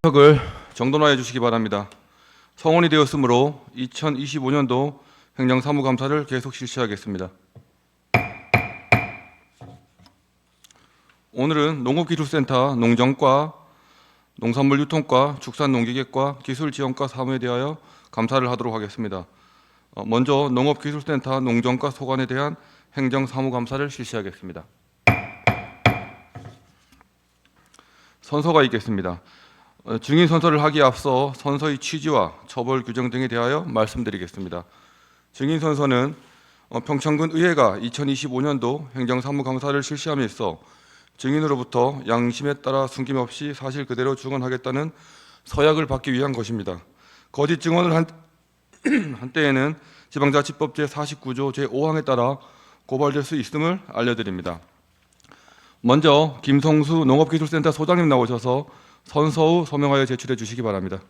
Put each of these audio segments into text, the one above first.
을 정돈하여 주시기 바랍니다. 성원이 되었으므로 2025년도 행정사무감사를 계속 실시하겠습니다. 오늘은 농업기술센터 농정과, 농산물유통과, 축산농기계과, 기술지원과 사무에 대하여 감사를 하도록 하겠습니다. 먼저 농업기술센터 농정과 소관에 대한 행정사무감사를 실시하겠습니다. 선서가 있겠습니다. 증인 선서를 하기에 앞서 선서의 취지와 처벌 규정 등에 대하여 말씀드리겠습니다. 증인 선서는 평창군 의회가 2025년도 행정사무감사를 실시함에 있어 증인으로부터 양심에 따라 숨김없이 사실 그대로 증언하겠다는 서약을 받기 위한 것입니다. 거짓 증언을 한 때에는 지방자치법 제49조 제5항에 따라 고발될 수 있음을 알려드립니다. 먼저 김성수 농업기술센터 소장님 나오셔서 선서 후 서명하여 제출해 주시기 바랍니다.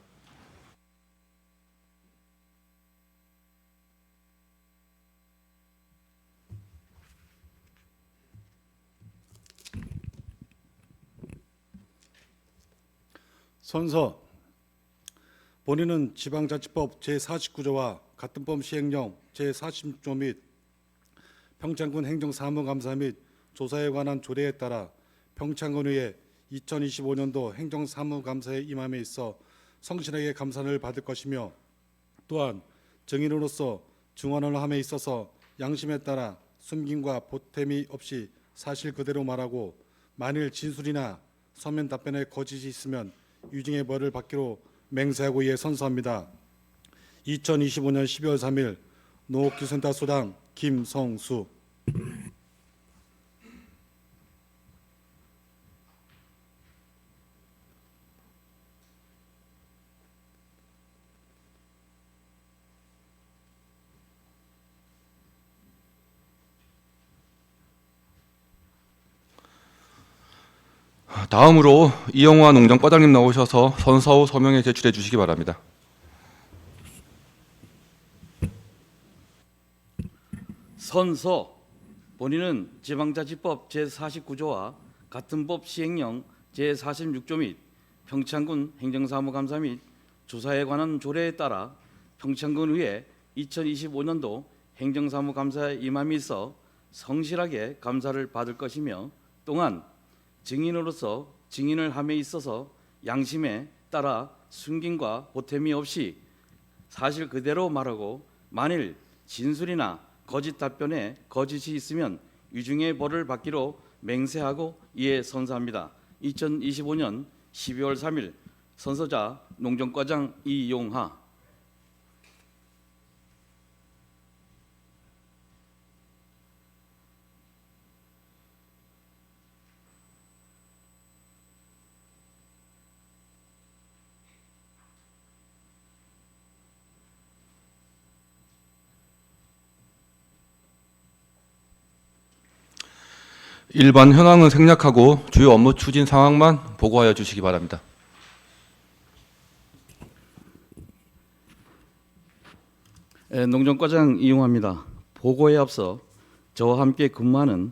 선서. 본인은 지방자치법 제49조와 같은 법 시행령 제46조 및 평창군 행정사무감사 및 조사에 관한 조례에 따라 평창군의회 2025년도 행정사무감사에 임함에 있어 성실하게 감사를 받을 것이며, 또한 증인으로서 증언을 함에 있어서 양심에 따라 숨김과 보탬이 없이 사실 그대로 말하고, 만일 진술이나 서면 답변에 거짓이 있으면 유증의 벌을 받기로 맹세하고 이에 선서합니다. 2025년 12월 3일 농업기술센터 소장 김성수. 다음으로 이영화 농정과장님 나오셔서 선서 후 서명에 제출해 주시기 바랍니다. 선서. 본인은 지방자치법 제49조와 같은 법 시행령 제46조 및 평창군 행정사무감사 및 조사에 관한 조례에 따라 평창군의회 2025년도 행정사무감사에 임함이 있어 성실하게 감사를 받을 것이며, 또한 증인으로서 증인을 함에 있어서 양심에 따라 숨김과 보탬이 없이 사실 그대로 말하고, 만일 진술이나 거짓 답변에 거짓이 있으면 유증의 벌을 받기로 맹세하고 이에 선서합니다. 2025년 12월 3일 선서자 농정과장 이용하. 일반 현황은 생략하고 주요 업무 추진 상황만 보고하여 주시기 바랍니다. 농정과장 이용하입니다. 보고에 앞서 저와 함께 근무하는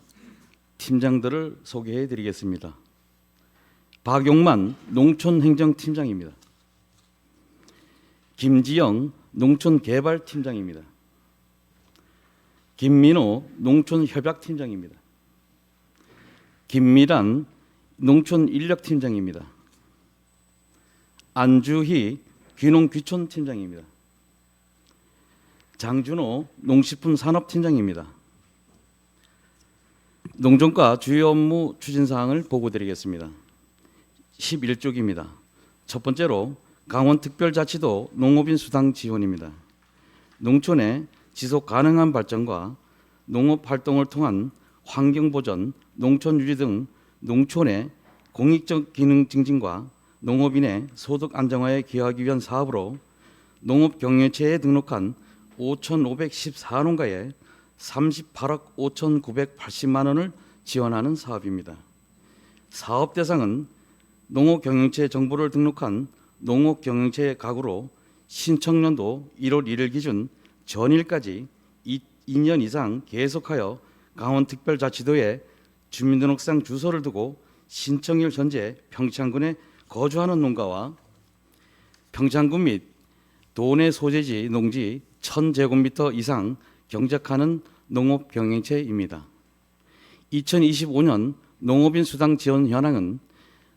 팀장들을 소개해 드리겠습니다. 박용만 농촌행정팀장입니다. 김지영 농촌개발팀장입니다. 김민호 농촌협약팀장입니다. 김미란 농촌인력팀장입니다. 안주희 귀농귀촌팀장입니다. 장준호 농식품산업팀장입니다. 농정과 주요 업무 추진사항을 보고드리겠습니다. 11쪽입니다. 첫 번째로 강원특별자치도 농업인 수당 지원입니다. 농촌의 지속 가능한 발전과 농업활동을 통한 환경보전, 농촌유지 등 농촌의 공익적 기능 증진과 농업인의 소득 안정화에 기여하기 위한 사업으로 농업경영체에 등록한 5,514농가에 38억 5,980만 원을 지원하는 사업입니다. 사업 대상은 농업경영체 정보를 등록한 농업경영체 가구로 신청년도 1월 1일 기준 전일까지 2년 이상 계속하여 강원특별자치도에 주민등록상 주소를 두고 신청일 현재 평창군에 거주하는 농가와 평창군 및 도내 소재지 농지 1000제곱미터 이상 경작하는 농업 경영체입니다. 2025년 농업인 수당 지원 현황은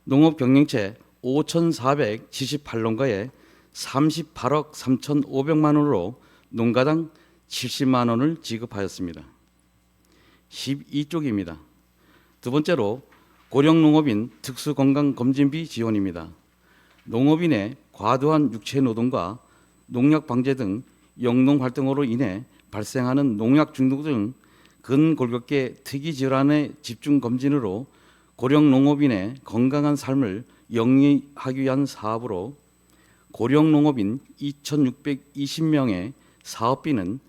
농업 경영체 5,478농가에 38억 3,500만 원으로 농가당 70만 원을 지급하였습니다. 12쪽입니다. 두 번째로 고령농업인 특수건강검진비 지원입니다. 농업인의 과도한 육체노동과 농약 방제 등 영농활동으로 인해 발생하는 농약 중독 등 근골격계 특이질환의 집중검진으로 고령농업인의 건강한 삶을 영위하기 위한 사업으로 고령농업인 2,620명의 사업비는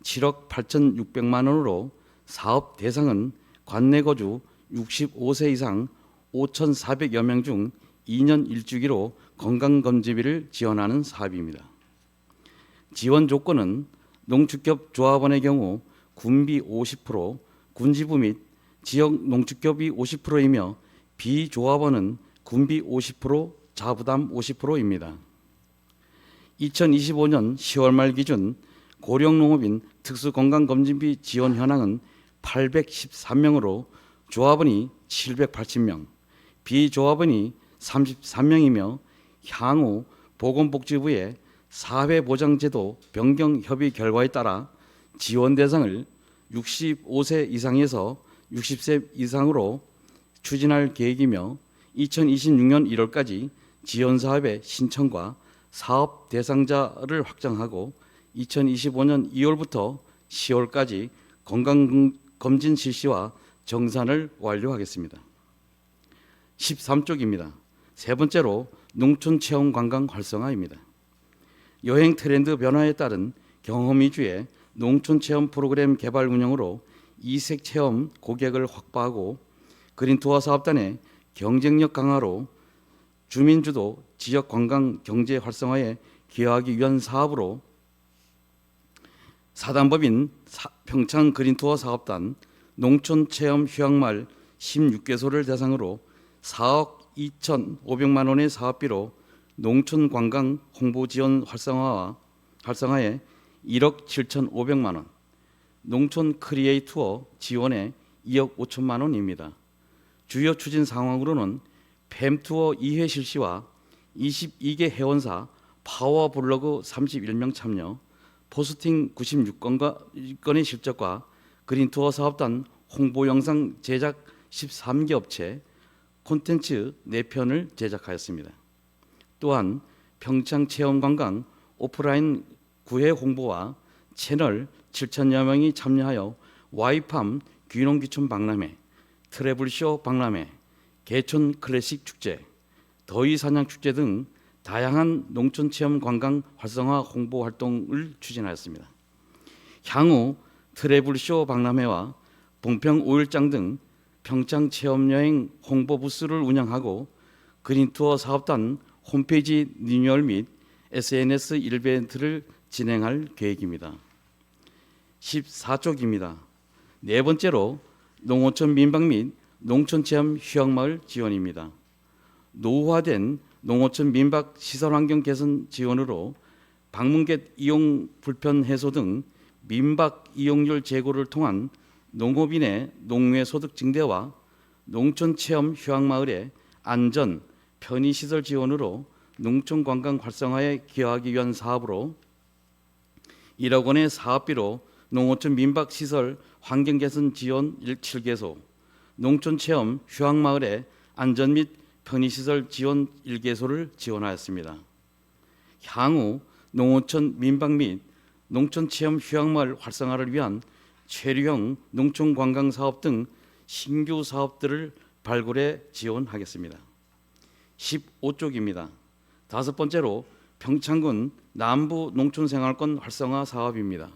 7억 8,600만 원으로 사업 대상은 관내거주 65세 이상 5,400여 명 중 2년 1주기로 건강검진비를 지원하는 사업입니다. 지원 조건은 농축협 조합원의 경우 군비 50%, 군지부 및 지역 농축협이 50%이며 비조합원은 군비 50%, 자부담 50%입니다. 2025년 10월 말 기준 고령농업인 특수건강검진비 지원 현황은 813명으로 조합원이 780명, 비조합원이 33명이며 향후 보건복지부의 사회보장제도 변경 협의 결과에 따라 지원 대상을 65세 이상에서 60세 이상으로 추진할 계획이며 2026년 1월까지 지원 사업의 신청과 사업 대상자를 확정하고 2025년 2월부터 10월까지 건강검진 실시와 정산을 완료하겠습니다. 13쪽입니다. 세 번째로 농촌체험 관광 활성화입니다. 여행 트렌드 변화에 따른 경험 위주의 농촌체험 프로그램 개발 운영으로 이색 체험 고객을 확보하고 그린투어 사업단의 경쟁력 강화로 주민주도 지역 관광 경제 활성화에 기여하기 위한 사업으로 사단법인 평창 그린투어 사업단 농촌체험 휴양마을 16개소를 대상으로 4억 2,500만 원의 사업비로 농촌관광 홍보지원 활성화에 1억 7,500만 원, 농촌 크리에이투어 지원에 2억 5천만 원입니다. 주요 추진 상황으로는 팸투어 2회 실시와 22개 회원사 파워블로그 31명 참여, 포스팅 96건의 실적과 그린투어 사업단 홍보 영상 제작 13개 업체, 콘텐츠 4편을 제작하였습니다. 또한 평창체험관광 오프라인 9회 홍보와 채널 7천여 명이 참여하여 와이팜 귀농귀촌 박람회, 트래블쇼 박람회, 개촌 클래식 축제, 더위 사냥 축제 등 다양한 농촌체험 관광 활성화 홍보 활동을 추진하였습니다. 향후 트래블쇼 박람회와 봉평 5일장 등 평창 체험여행 홍보 부스를 운영하고 그린투어 사업단 홈페이지 리뉴얼 및 SNS 이벤트를 진행할 계획입니다. 14쪽입니다. 네 번째로 농어촌 민박 및 농촌체험 휴양마을 지원입니다. 노후화된 농어촌 민박 시설 환경 개선 지원으로 방문객 이용 불편 해소 등 민박 이용률 제고를 통한 농업인의 농외 소득 증대와 농촌 체험 휴양마을의 안전, 편의시설 지원으로 농촌 관광 활성화에 기여하기 위한 사업으로 1억 원의 사업비로 농어촌 민박 시설 환경 개선 지원 7개소, 농촌 체험 휴양마을의 안전 및 편의시설 지원 1개소를 지원하였습니다. 향후 농어촌 민박 및 농촌 체험 휴양마을 활성화를 위한 체류형 농촌 관광 사업 등 신규 사업들을 발굴해 지원하겠습니다. 15쪽입니다. 다섯 번째로 평창군 남부 농촌생활권 활성화 사업입니다.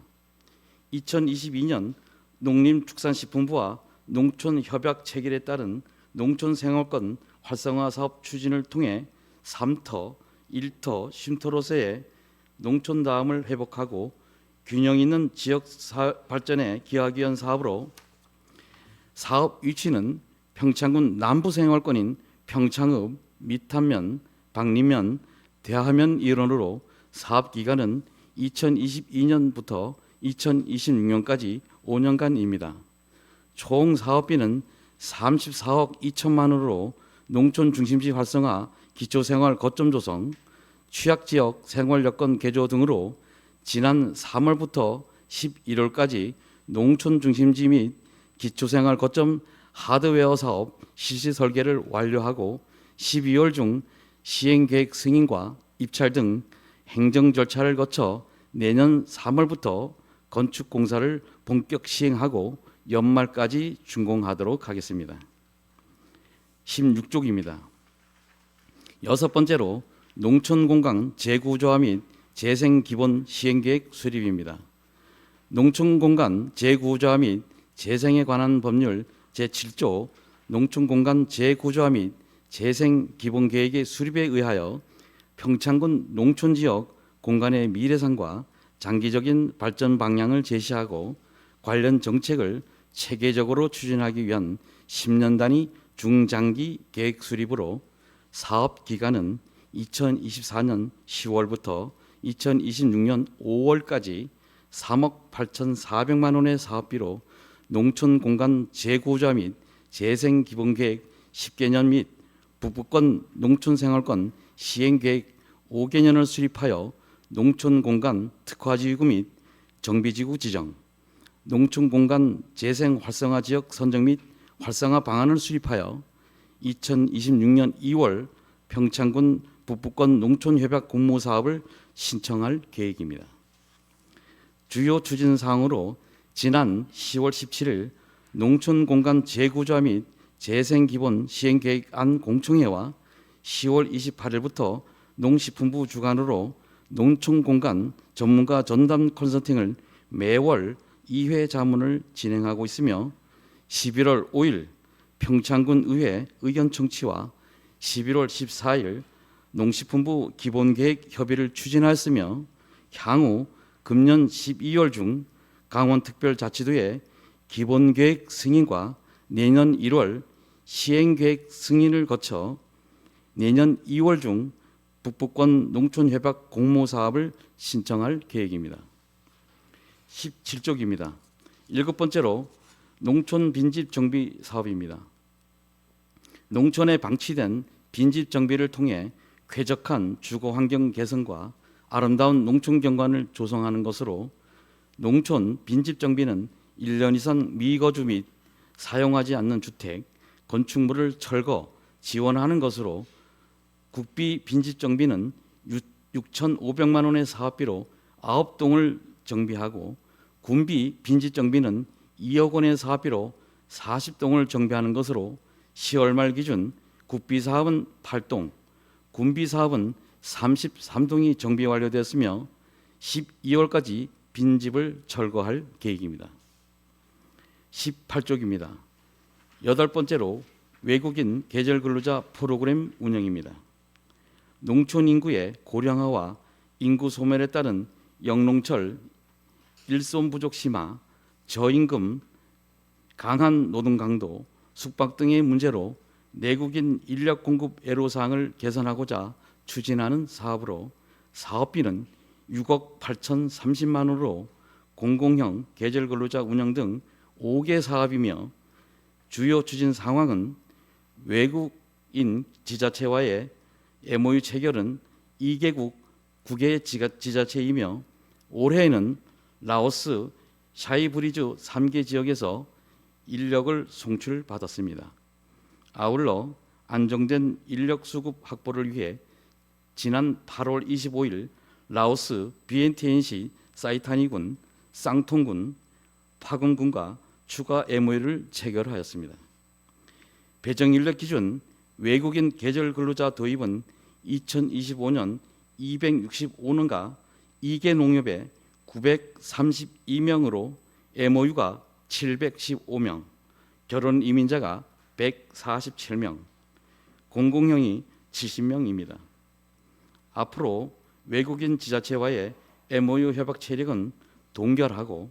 2022년 농림축산식품부와 농촌협약 체결에 따른 농촌생활권 활성화 사업 추진을 통해 3터, 1터, 쉼터로서의 농촌다움을 회복하고 균형 있는 지역 발전에 기여하기 위한 사업으로 사업 위치는 평창군 남부생활권인 평창읍, 미탄면, 박리면, 대하면 일원으로 사업 기간은 2022년부터 2026년까지 5년간입니다. 총 사업비는 34억 2천만 원으로 농촌 중심지 활성화, 기초생활 거점 조성, 취약지역 생활 여건 개조 등으로 지난 3월부터 11월까지 농촌 중심지 및 기초생활 거점 하드웨어 사업 실시 설계를 완료하고 12월 중 시행계획 승인과 입찰 등 행정 절차를 거쳐 내년 3월부터 건축 공사를 본격 시행하고 연말까지 준공하도록 하겠습니다. 16쪽입니다. 여섯 번째로 농촌 공간 재구조화 및 재생 기본 시행계획 수립입니다. 농촌 공간 재구조화 및 재생에 관한 법률 제7조 농촌 공간 재구조화 및 재생 기본 계획의 수립에 의하여 평창군 농촌 지역 공간의 미래상과 장기적인 발전 방향을 제시하고 관련 정책을 체계적으로 추진하기 위한 10년 단위 중장기 계획 수립으로 사업 기간은 2024년 10월부터 2026년 5월까지 3억 8,400만 원의 사업비로 농촌 공간 재구조화 및 재생 기본 계획 10개년 및 북부권 농촌 생활권 시행 계획 5개년을 수립하여 농촌 공간 특화지구 및 정비지구 지정, 농촌 공간 재생 활성화 지역 선정 및 활성화 방안을 수립하여 2026년 2월 평창군 북부권 농촌 협약 공모 사업을 신청할 계획입니다. 주요 추진 사항으로 지난 10월 17일 농촌 공간 재구조화 및 재생 기본 시행 계획안 공청회와 10월 28일부터 농식품부 주관으로 농촌 공간 전문가 전담 컨설팅을 매월 2회 자문을 진행하고 있으며 11월 5일 평창군 의회 의견 청취와 11월 14일 농식품부 기본계획 협의를 추진하였으며 향후 금년 12월 중 강원특별자치도의 기본계획 승인과 내년 1월 시행계획 승인을 거쳐 내년 2월 중 북부권 농촌협약 공모사업을 신청할 계획입니다. 17쪽입니다. 일곱 번째로 농촌 빈집 정비 사업입니다. 농촌에 방치된 빈집 정비를 통해 쾌적한 주거 환경 개선과 아름다운 농촌 경관을 조성하는 것으로 농촌 빈집 정비는 1년 이상 미거주 및 사용하지 않는 주택, 건축물을 철거, 지원하는 것으로 국비 빈집 정비는 6,500만 원의 사업비로 9동을 정비하고 군비 빈집 정비는 2억 원의 사업비로 40동을 정비하는 것으로 10월 말 기준 국비 사업은 8동, 군비 사업은 33동이 정비 완료되었으며 12월까지 빈집을 철거할 계획입니다. 18쪽입니다. 여덟 번째로 외국인 계절 근로자 프로그램 운영입니다. 농촌 인구의 고령화와 인구 소멸에 따른 영농철, 일손 부족 심화, 저임금, 강한 노동 강도, 숙박 등의 문제로 내국인 인력 공급 애로사항을 개선하고자 추진하는 사업으로 사업비는 6억 8,030만 원으로 공공형 계절 근로자 운영 등 5개 사업이며 주요 추진 상황은 외국인 지자체와의 MOU 체결은 2개국 9개 지자체이며 올해에는 라오스, 샤이브리즈 3개 지역에서 인력을 송출받았습니다. 아울러 안정된 인력 수급 확보를 위해 지난 8월 25일 라오스 비엔티엔시 사이타니군, 쌍통군, 파금군과 추가 MOU를 체결하였습니다. 배정 인력 기준 외국인 계절 근로자 도입은 2025년 265명과 2개 농협에 932명으로 MOU가 715명, 결혼 이민자가 147명, 공공형이 70명입니다. 앞으로 외국인 지자체와의 MOU 협약 체력은 동결하고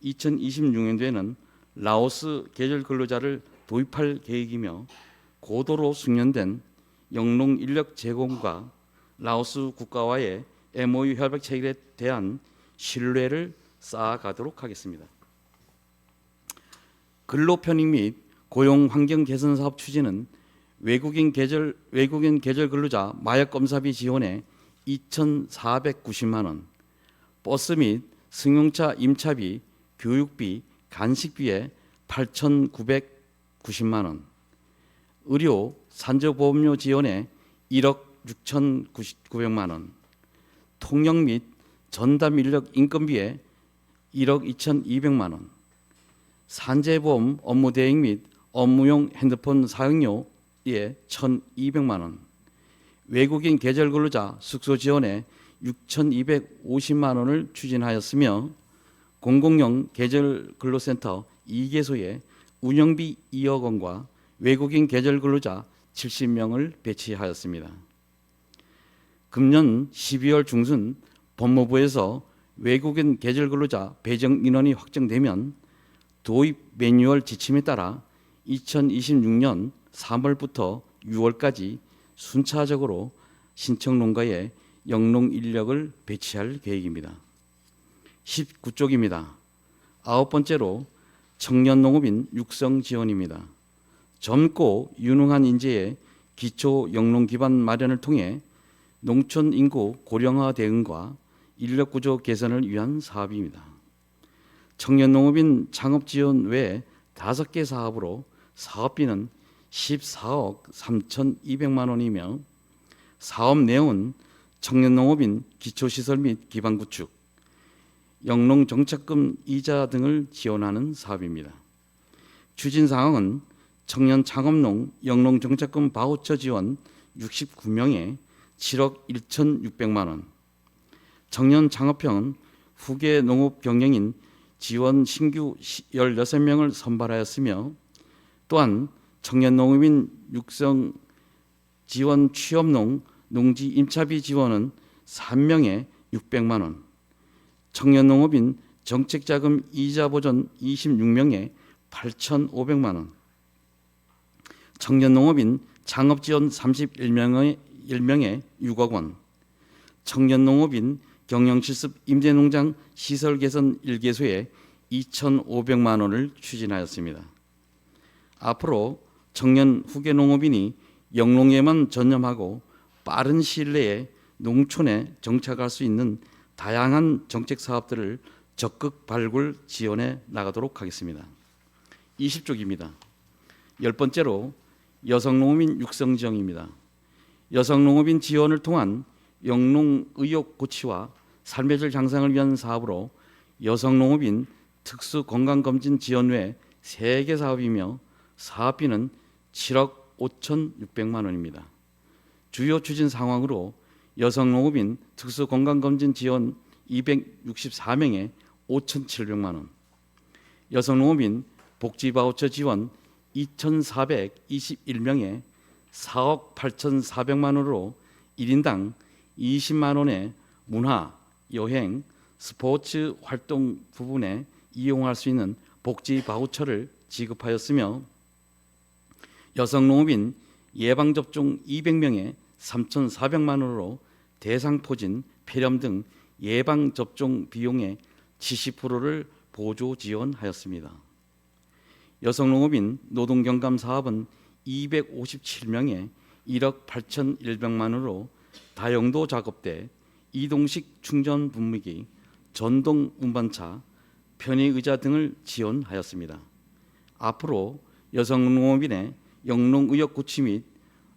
2026년도에는 라오스 계절 근로자를 도입할 계획이며 고도로 숙련된 영농 인력 제공과 라오스 국가와의 MOU 협약 체결에 대한 신뢰를 쌓아가도록 하겠습니다. 근로 편익 및 고용 환경 개선 사업 추진은 외국인 계절 근로자 마약 검사비 지원에 2,490만 원, 버스 및 승용차 임차비, 교육비, 간식비에 8,990만 원, 의료 산재보험료 지원에 1억 6,900만 원, 통역 및 전담 인력 인건비에 1억 2,200만 원, 산재보험 업무 대행 및 업무용 핸드폰 사용료에 1,200만 원, 외국인 계절 근로자 숙소 지원에 6,250만 원을 추진하였으며 공공용 계절 근로센터 2개소에 운영비 2억 원과 외국인 계절 근로자 70명을 배치하였습니다. 금년 12월 중순 법무부에서 외국인 계절 근로자 배정 인원이 확정되면 도입 매뉴얼 지침에 따라 2026년 3월부터 6월까지 순차적으로 신청 농가에 영농 인력을 배치할 계획입니다. 19쪽입니다. 9번째로 청년 농업인 육성 지원입니다. 젊고 유능한 인재의 기초 영농 기반 마련을 통해 농촌 인구 고령화 대응과 인력 구조 개선을 위한 사업입니다. 청년 농업인 창업 지원 외에 5개 사업으로 사업비는 14억 3,200만 원이며 사업 내용은 청년 농업인 기초시설 및 기반 구축, 영농 정착금 이자 등을 지원하는 사업입니다. 추진 사항은 청년 창업농 영농 정착금 바우처 지원 69명에 7억 1,600만 원, 청년 창업형 후계 농업 경영인 지원 신규 16명을 선발하였으며 또한 청년 농업인 육성 지원 취업농 농지 임차비 지원은 3명에 600만 원, 청년 농업인 정책자금 이자 보전 26명에 8,500만 원, 청년 농업인 창업 지원 31명에 6억 원, 청년 농업인 경영 실습 임대 농장 시설 개선 1개소에 2,500만 원을 추진하였습니다. 앞으로 청년 후계 농업인이 영농에만 전념하고 빠른 시일 내에 농촌에 정착할 수 있는 다양한 정책 사업들을 적극 발굴 지원해 나가도록 하겠습니다. 20쪽입니다. 10번째로 여성농업인 육성 지원입니다. 여성농업인 지원을 통한 영농 의욕 고취와 삶의 질 향상을 위한 사업으로 여성농업인 특수 건강검진 지원 외 3개 사업이며 사업비는 7억 5,600만 원입니다. 주요 추진 상황으로 여성농업인 특수 건강검진 지원 264명에 5,700만 원, 여성농업인 복지바우처 지원 2,421명에 4억 8,400만 원으로 1인당 20만 원의 문화, 여행, 스포츠 활동 부분에 이용할 수 있는 복지 바우처를 지급하였으며 여성농업인 예방접종 200명에 3,400만 원으로 대상포진, 폐렴 등 예방접종 비용의 70%를 보조 지원하였습니다. 여성농업인 노동경감 사업은 257명에 1억 8,100만 원으로 다용도 작업대, 이동식 충전 분무기, 전동 운반차, 편의의자 등을 지원하였습니다. 앞으로 여성농업인의 영농의욕 구취 및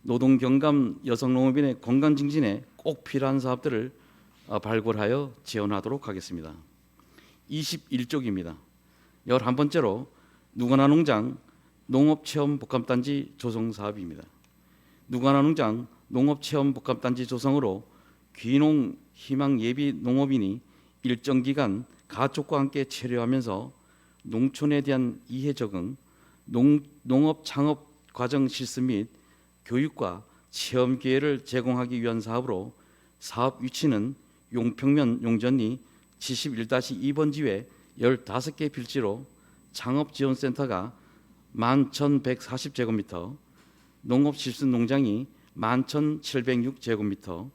노동경감 여성농업인의 건강증진에 꼭 필요한 사업들을 발굴하여 지원하도록 하겠습니다. 21쪽입니다. 11번째로 누가나 농장 농업체험복합단지 조성 사업입니다. 누가나 농장 농업체험복합단지 조성으로 귀농 희망 예비 농업인이 일정 기간 가족과 함께 체류하면서 농촌에 대한 이해 적응, 농업 창업 과정 실습 및 교육과 체험 기회를 제공하기 위한 사업으로 사업 위치는 용평면 용전리 71-2번지회 15개 필지로 창업지원센터가 11,140제곱미터, 농업실습농장이 11,706제곱미터,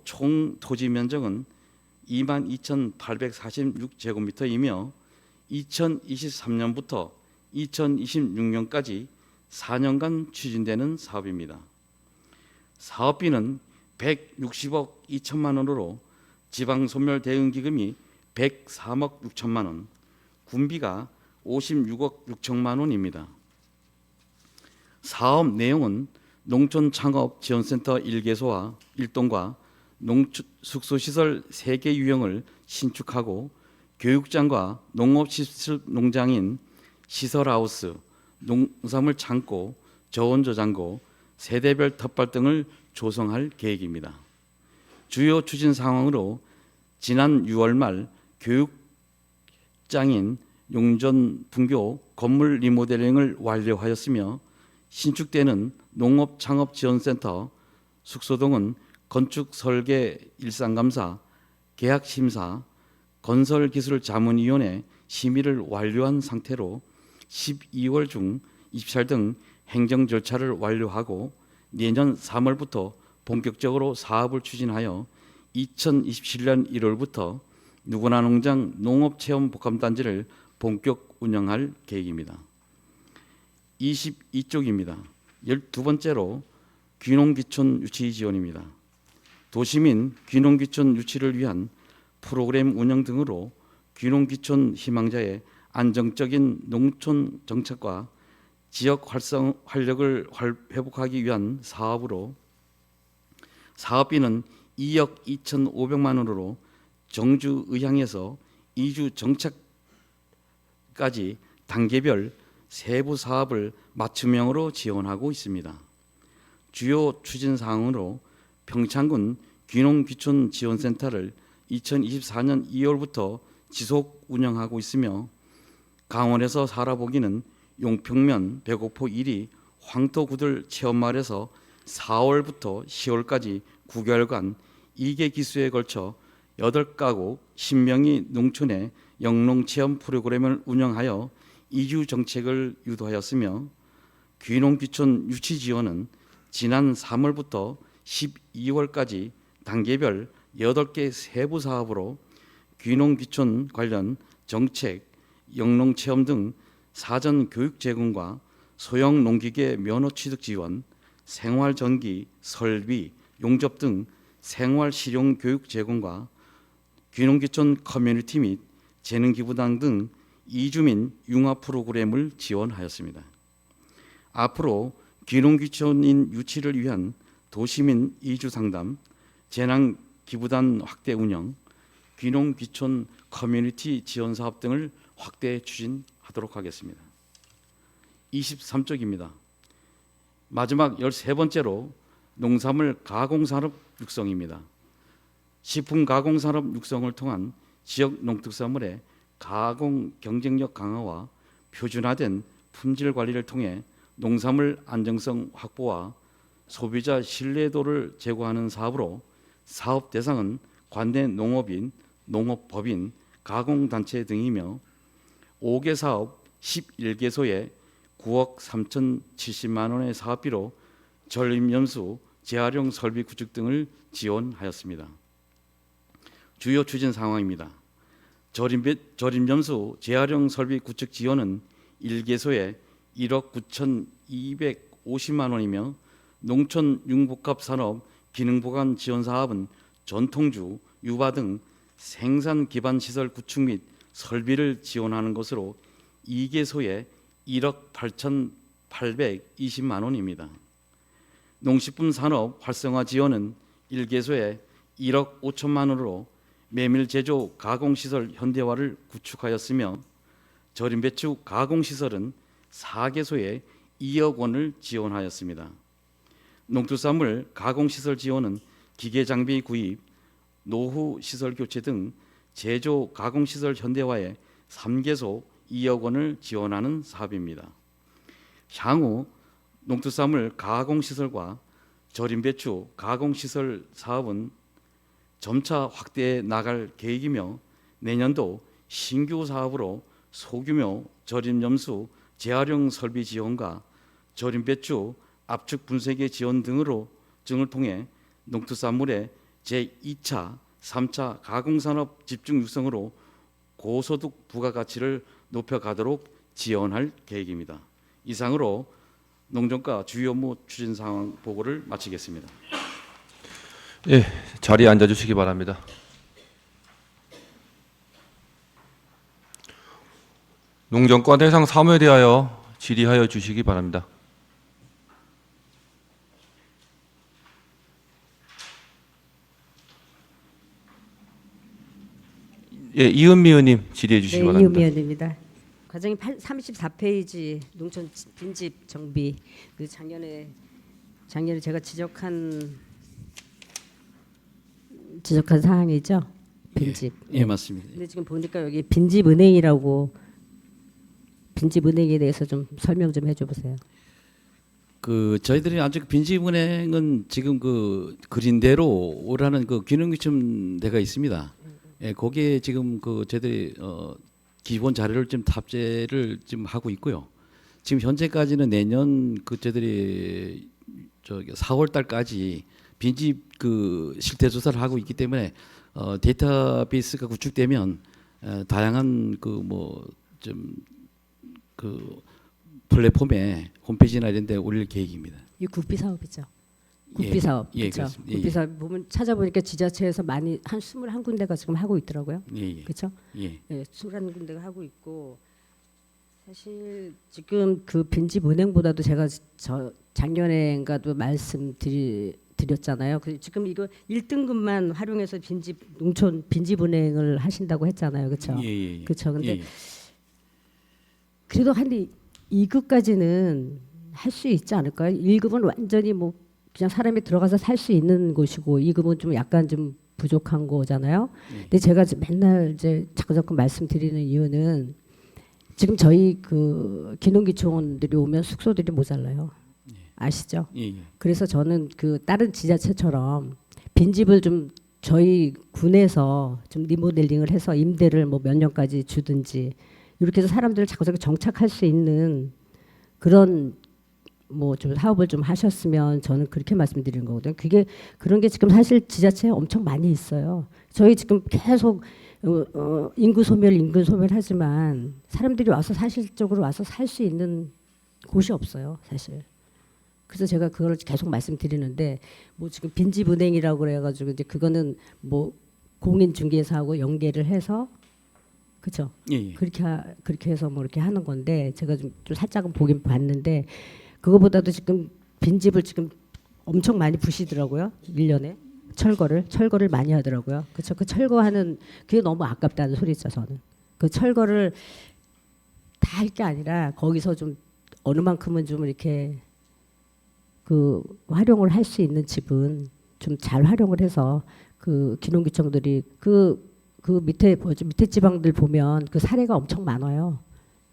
총 토지 면적은 22,846제곱미터이며 2023년부터 2026년까지 4년간 추진되는 사업입니다. 사업비는 160억 2천만 원으로 지방소멸대응기금이 103억 6천만 원, 군비가 56억 6천만 원입니다. 사업 내용은 농촌창업지원센터 1개소와 1동과 숙소시설 3개 유형을 신축하고 교육장과 농업시설농장인 시설하우스, 농산물 창고, 저온저장고, 세대별 텃밭 등을 조성할 계획입니다. 주요 추진 상황으로 지난 6월 말 교육장인 용전 분교 건물 리모델링을 완료하였으며 신축되는 농업창업지원센터 숙소동은 건축 설계 일상감사, 계약 심사, 건설기술자문위원회 심의를 완료한 상태로 12월 중 입찰 등 행정 절차를 완료하고 내년 3월부터 본격적으로 사업을 추진하여 2027년 1월부터 누구나 농장 농업체험복합단지를 본격 운영할 계획입니다. 22쪽입니다. 12번째로 귀농귀촌 유치 지원입니다. 도시민 귀농귀촌 유치를 위한 프로그램 운영 등으로 귀농귀촌 희망자의 안정적인 농촌 정착과 지역 활력을 회복하기 위한 사업으로 사업비는 2억 2,500만 원으로 정주 의향에서 이주 정착까지 단계별 세부 사업을 맞춤형으로 지원하고 있습니다. 주요 추진 사항으로 평창군 귀농귀촌 지원센터를 2024년 2월부터 지속 운영하고 있으며 강원에서 살아보기는 용평면 백오포 1위 황토구들 체험마을에서 4월부터 10월까지 9개월간 2개 기수에 걸쳐 8가구 10명이 농촌의 영농체험 프로그램을 운영하여 이주 정책을 유도하였으며 귀농귀촌 유치 지원은 지난 3월부터 12월까지 단계별 8개 세부 사업으로 귀농귀촌 관련 정책, 영농체험 등 사전 교육 제공과 소형 농기계 면허 취득 지원, 생활전기, 설비, 용접 등 생활 실용 교육 제공과 귀농귀촌 커뮤니티 및 재능기부당 등 이주민 융화 프로그램을 지원하였습니다. 앞으로 귀농귀촌인 유치를 위한 도시민 이주 상담, 재난기부단 확대 운영, 귀농귀촌 커뮤니티 지원 사업 등을 확대 추진하도록 하겠습니다. 23쪽입니다. 마지막 13번째로 농산물 가공산업 육성입니다. 식품 가공산업 육성을 통한 지역 농특산물의 가공 경쟁력 강화와 표준화된 품질 관리를 통해 농산물 안정성 확보와 소비자 신뢰도를 제고하는 사업으로 사업 대상은 관내 농업인, 농업법인, 가공단체 등이며 5개 사업 11개소에 9억 3,070만 원의 사업비로 전림염수, 재활용 설비 구축 등을 지원하였습니다. 주요 추진 상황입니다. 전림염수 재활용 설비 구축 지원은 1개소에 1억 9,250만 원이며 농촌 융복합산업 기능보관 지원 사업은 전통주, 유바 등 생산 기반 시설 구축 및 설비를 지원하는 것으로 2개소에 1억 8,820만 원입니다. 농식품 산업 활성화 지원은 1개소에 1억 5천만 원으로 메밀 제조 가공시설 현대화를 구축하였으며 절임배추 가공시설은 4개소에 2억 원을 지원하였습니다. 농특산물 가공시설 지원은 기계장비 구입, 노후 시설 교체 등 제조 가공시설 현대화에 3개소 2억 원을 지원하는 사업입니다. 향후 농특산물 가공시설과 절임배추 가공시설 사업은 점차 확대해 나갈 계획이며 내년도 신규 사업으로 소규모 절임염수 재활용 설비 지원과 절임배추 압축 분쇄기 지원 등을 통해 농특산물의 제2차, 3차 가공산업 집중 육성으로 고소득 부가가치를 높여가도록 지원할 계획입니다. 이상으로 농정과 주요 업무 추진 상황 보고를 마치겠습니다. 예, 자리에 앉아주시기 바랍니다. 농정과 대상 사무에 대하여 질의하여 주시기 바랍니다. 예, 이은미 의원님 질의해 주시기 네, 바랍니다. 이은미원입니다. 과정이 34페이지 농촌 빈집 정비 그 작년에 제가 지적한 사항이죠. 빈집. 예, 맞습니다. 근데 지금 보니까 여기 빈집 은행이라고 빈집 은행에 대해서 좀 설명 좀 해줘 보세요. 그 저희들이 아직 빈집은행은 지금 그 그린대로라는 그 균형기점대가 있습니다. 예, 거기에 지금 그 저희들이 기본 자료를 좀 탑재를 지금 하고 있고요. 지금 현재까지는 내년 그 저희들이 저기 4월 달까지 빈집 그 실태 조사를 하고 있기 때문에 데이터베이스가 구축되면 다양한 그 뭐 좀 그 플랫폼에 홈페이지나 이런 데 올릴 계획입니다. 이 국비 사업이죠. 예, 국비 사업. 예, 그렇죠. 그렇습니다. 예, 국비 사업 보면 찾아보니까 지자체에서 많이 한 21군데가 지금 하고 있더라고요. 예, 예. 그렇죠? 예. 예, 21군데가 하고 있고 사실 지금 그 빈집 은행보다도 제가 저 작년에인가도 말씀드렸잖아요. 그 지금 이거 1등급만 활용해서 농촌 빈집 은행을 하신다고 했잖아요. 그렇죠? 예, 예, 예. 그렇죠. 근데 예, 예. 그래도 한 2급까지는 할 수 있지 않을까요? 1급은 완전히 뭐 그냥 사람이 들어가서 살 수 있는 곳이고 2급은 좀 약간 좀 부족한 거잖아요. 근데 제가 맨날 이제 자꾸 말씀드리는 이유는 지금 저희 그 기농기촌들이 오면 숙소들이 모자라요. 아시죠? 예, 예. 그래서 저는 그 다른 지자체처럼 빈집을 좀 저희 군에서 좀 리모델링을 해서 임대를 뭐 몇 년까지 주든지 이렇게 해서 사람들을 자꾸 정착할 수 있는 그런 뭐 좀 사업을 좀 하셨으면 저는 그렇게 말씀드리는 거거든요. 그게 그런 게 지금 사실 지자체에 엄청 많이 있어요. 저희 지금 계속 인구 소멸 하지만 사람들이 와서 사실적으로 와서 살 수 있는 곳이 없어요, 사실. 그래서 제가 그걸 계속 말씀드리는데 뭐 지금 빈집은행이라고 그래가지고 이제 그거는 뭐 공인중개사하고 연계를 해서 그렇죠. 예, 예. 그렇게 해서 뭐 이렇게 하는 건데 제가 좀 살짝은 보긴 봤는데 그거보다도 지금 빈집을 지금 엄청 많이 부시더라고요. 1년에 철거를 많이 하더라고요. 그렇죠. 그 철거하는 그게 너무 아깝다는 소리죠. 저는 그 철거를 다 할 게 아니라 거기서 좀 어느 만큼은 좀 이렇게 그 활용을 할 수 있는 집은 좀 잘 활용을 해서 그 기농기청들이 그 밑에 지방들 보면 그 사례가 엄청 많아요.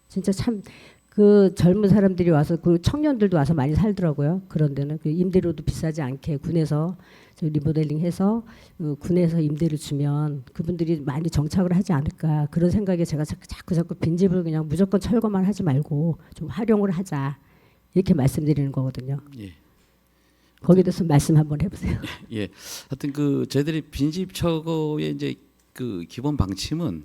진짜 참 그 젊은 사람들이 와서 그 청년들도 와서 많이 살더라고요. 그런 데는 그 임대료도 비싸지 않게 군에서 리모델링해서 군에서 임대를 주면 그분들이 많이 정착을 하지 않을까 그런 생각에 제가 자꾸 빈집을 그냥 무조건 철거만 하지 말고 좀 활용을 하자 이렇게 말씀드리는 거거든요. 예. 거기에 대해서 말씀 한번 해보세요. 예. 하여튼 그 저희들이 빈집 철거의 이제 그 기본 방침은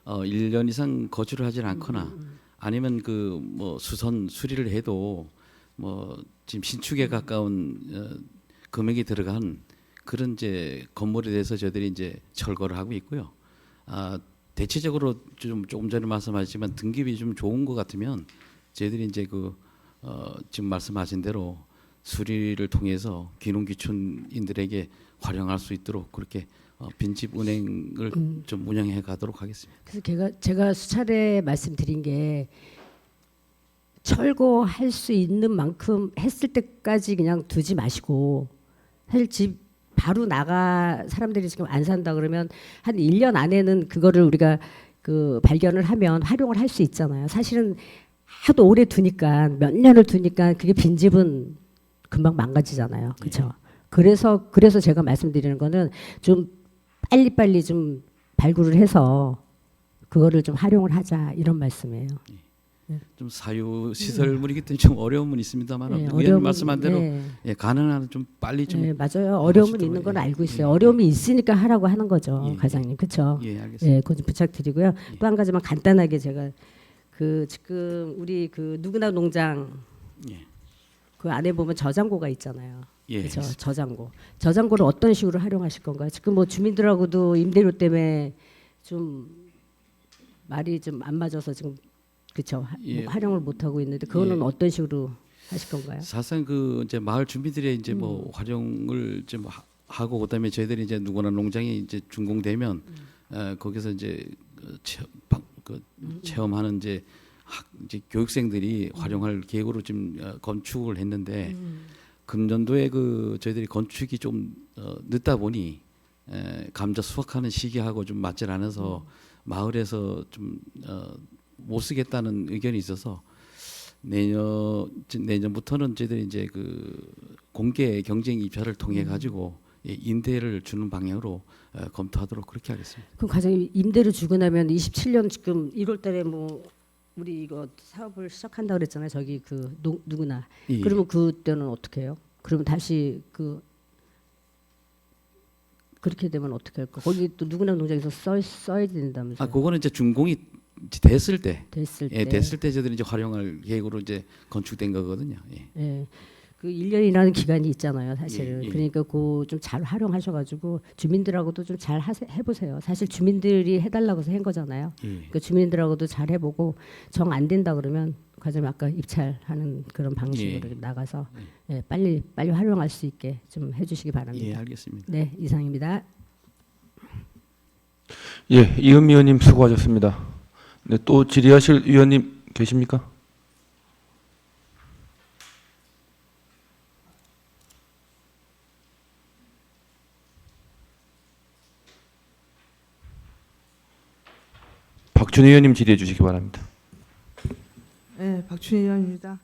1년 이상 거주를 하지 않거나 아니면 그 뭐 수선 수리를 해도 뭐 지금 신축에 가까운 금액이 들어간 그런 이제 건물에 대해서 저희들이 이제 철거를 하고 있고요. 대체적으로 조금 전에 말씀하셨지만 등급이 좀 좋은 것 같으면 저희들이 이제 그 지금 말씀하신 대로 수리를 통해서 기농기촌인들에게 활용할 수 있도록 그렇게 빈집 은행을 좀 운영해 가도록 하겠습니다. 그래서 제가 수차례 말씀드린 게 철거할 수 있는 만큼 했을 때까지 그냥 두지 마시고 사실 집 바로 나가 사람들이 지금 안 산다 그러면 한 1년 안에는 그거를 우리가 그 발견을 하면 활용을 할 수 있잖아요. 사실은 하도 오래 두니까 몇 년을 두니까 그게 빈집은 금방 망가지잖아요. 그렇죠? 그래서 제가 말씀드리는 거는 좀 빨리 좀 발굴을 해서 그거를 좀 활용을 하자 이런 말씀이에요. 좀 사유 시설물이기 때문에 좀 어려움은 있습니다만 네, 위원님 어려움은, 말씀한 대로 네. 예, 가능한 한 좀 빨리 좀 네, 맞아요. 어려움은 하시도록, 있는 건 예, 알고 있어요. 예, 어려움이 있으니까 하라고 하는 거죠, 예, 예. 과장님. 그렇죠? 예, 알겠습니다. 예, 그거 좀 부탁드리고요. 또 한 가지만 간단하게 제가 그 지금 우리 그 누구나 농장 예. 그 안에 보면 저장고가 있잖아요. 예, 그렇죠. 있습니다. 저장고를 어떤 식으로 활용하실 건가요? 지금 뭐 주민들하고도 임대료 때문에 좀 말이 좀 안 맞아서 지금 그렇죠. 예. 활용을 못 하고 있는데 그거는 예. 어떤 식으로 하실 건가요? 사실상 그 이제 마을 주민들의 이제 뭐 활용을 이제 뭐 하고 그다음에 저희들이 이제 누구나 농장이 이제 준공되면 거기서 이제 체험하는 이제 이제 교육생들이 활용할 계획으로 지금 건축을 했는데 금년도에 그 저희들이 건축이 좀 늦다 보니 감자 수확하는 시기하고 좀 맞질 않아서 마을에서 좀 못 쓰겠다는 의견이 있어서 내년부터는 저희들이 이제 그 공개 경쟁 입찰을 통해 가지고 임대를 주는 방향으로 검토하도록 그렇게 하겠습니다. 그럼 과장님 임대료 주고 나면 27년 지금 1월달에 뭐 우리 이거 사업을 시작한다 그랬잖아요. 저기 그 누구나. 예. 그러면 그때는 어떻게 해요? 그러면 다시 그 그렇게 되면 어떻게 할까? 거기 또 누구나 농장에서 써야 된다면서요? 아, 그거는 이제 준공이 됐을 때, 됐을 예, 때. 됐을 때 저희들이 이제 활용할 계획으로 이제 건축된 거거든요. 예. 예. 그 1년이라는 기간이 있잖아요, 사실은. 예, 예. 그러니까 그 좀 잘 활용하셔가지고 주민들하고도 좀 잘 해보세요. 사실 주민들이 해달라고 해서 한 거잖아요. 예. 그러니까 주민들하고도 잘 해보고 정 안 된다 그러면 과장님 아까 입찰하는 그런 방식으로 나가서 예, 빨리 활용할 수 있게 좀 해주시기 바랍니다. 예, 알겠습니다. 네, 이상입니다. 예, 이은미 의원님 수고하셨습니다. 네, 또 질의하실 위원님 계십니까? 박준희 의원님 질의해 주시기 바랍니다. 네, 박춘희 의원입니다.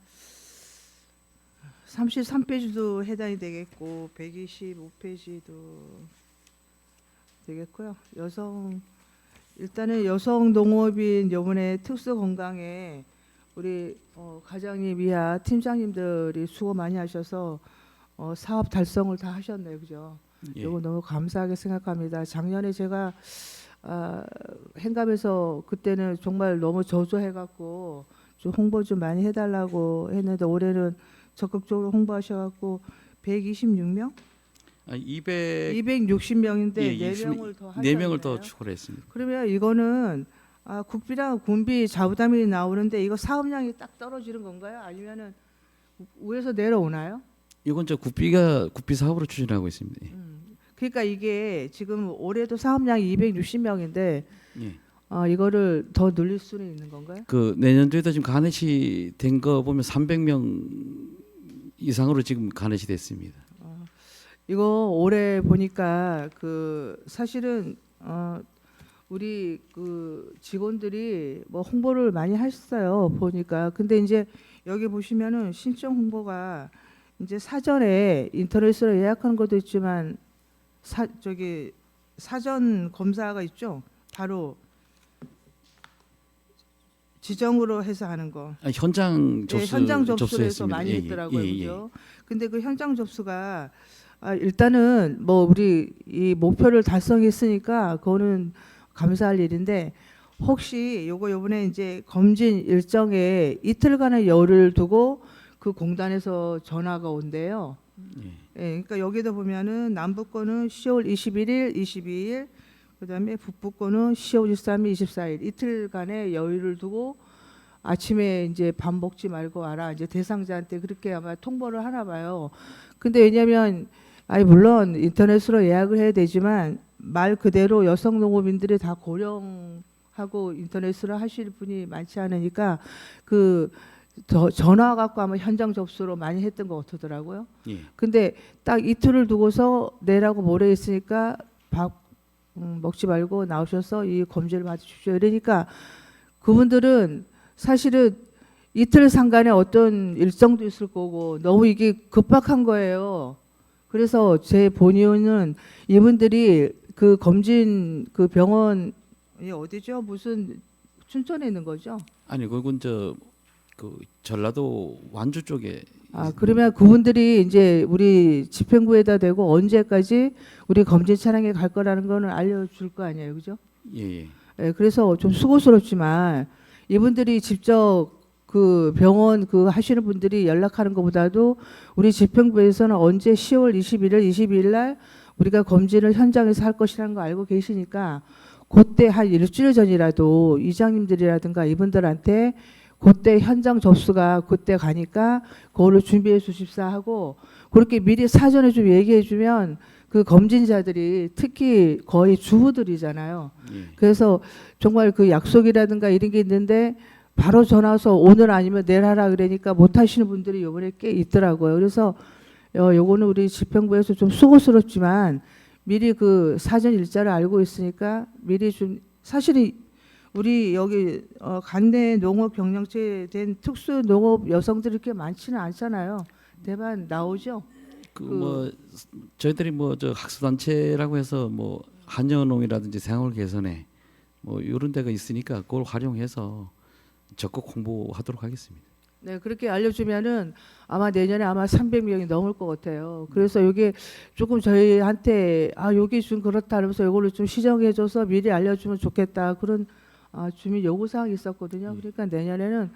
33페이지도 해당이 되겠고 125페이지도 되겠고요. 일단은 여성 농업인 요번에 특수 건강에 우리 과장님 이하 팀장님들이 수고 많이 하셔서 사업 달성을 다 하셨네요, 그죠? 예. 이거 너무 감사하게 생각합니다. 작년에 제가 행감에서 그때는 정말 너무 저조해갖고 좀 홍보 좀 많이 해달라고 했는데 올해는 적극적으로 홍보하셔갖고 126명? 아, 200 260명인데 예, 4명을 더 네 명을 하셨나요? 더 추가를 했습니다. 그러면 이거는 국비랑 군비 자부담이 나오는데 이거 사업량이 딱 떨어지는 건가요? 아니면은 위에서 내려오나요? 이건 저 국비 사업으로 추진하고 있습니다. 예. 그러니까 이게 지금 올해도 사업량이 260명인데 예. 이거를 더 늘릴 수는 있는 건가요? 그 내년도에도 지금 가넷이 된 거 보면 300명 이상으로 지금 가넷이 됐습니다. 이거 올해 보니까 그 사실은 우리 그 직원들이 뭐 홍보를 많이 하셨어요 보니까. 근데 이제 여기 보시면은 신청 홍보가 이제 사전에 인터넷으로 예약하는 것도 있지만 사전 검사가 있죠. 바로 지정으로 해서 하는 거. 현장 접수 현장 접수를 해서 접수했습니다. 많이 예, 했더라고요, 예, 예. 그죠? 근데 그 현장 접수가 일단은 뭐 우리 이 목표를 달성했으니까 그거는 감사할 일인데 혹시 요번에 이제 검진 일정에 이틀간의 여유를 두고 그 공단에서 전화가 온대요. 예, 그러니까 여기다 보면은 남부권은 10월 21일, 22일, 그다음에 북부권은 10월 23일, 24일 이틀간의 여유를 두고 아침에 이제 밥 먹지 말고 와라 이제 대상자한테 그렇게 아마 통보를 하나 봐요. 근데 왜냐하면 물론 인터넷으로 예약을 해야 되지만 말 그대로 여성 농업인들이 다 고령하고 인터넷으로 하실 분이 많지 않으니까 전화 갖고 아마 현장 접수로 많이 했던 것 같더라고요. 예. 근데 딱 이틀을 두고서 내라고 모레 있으니까 밥 먹지 말고 나오셔서 이 검진을 받으십시오. 이러니까 그분들은 사실은 이틀 상간에 어떤 일정도 있을 거고 너무 이게 급박한 거예요. 그래서 제 본의는 이분들이 그 검진 그 병원이 어디죠? 무슨 춘천에 있는 거죠? 아니 그건 저 그 전라도 완주 쪽에 그러면 그분들이 이제 우리 집행부에다 대고 언제까지 우리 검진 차량에 갈 거라는 거는 알려줄 거 아니에요, 그죠? 예, 예. 예, 그래서 좀 수고스럽지만 이분들이 직접 그 병원 그 하시는 분들이 연락하는 것보다도 우리 집행부에서는 언제 10월 21일, 22일 날 우리가 검진을 현장에서 할 것이라는 거 알고 계시니까 그때 한 일주일 전이라도 이장님들이라든가 이분들한테 그때 현장 접수가 그때 가니까 그거를 준비해 주십사 하고 그렇게 미리 사전에 좀 얘기해 주면 그 검진자들이 특히 거의 주부들이잖아요. 예. 그래서 정말 그 약속이라든가 이런 게 있는데 바로 전화 와서 오늘 아니면 내일 하라 그러니까 못 하시는 분들이 이번에 꽤 있더라고요. 그래서 요거는 우리 집행부에서 좀 수고스럽지만 미리 그 사전 일자를 알고 있으니까 미리 좀 사실은 우리 여기 관내 농업 경영체에 된 특수 농업 여성들이 그렇게 많지는 않잖아요. 대만 나오죠. 그 뭐 저희들이 뭐 저 학습단체라고 해서 뭐 한여농이라든지 생활 개선에 뭐 이런 데가 있으니까 그걸 활용해서 적극 홍보하도록 하겠습니다. 네, 그렇게 알려주면은 아마 내년에 아마 300명이 넘을 것 같아요. 그래서 이게 조금 저희한테 여기 좀 그렇다 하면서 이걸로 좀 시정해줘서 미리 알려주면 좋겠다 그런 주민 요구 사항이 있었거든요. 그러니까 내년에는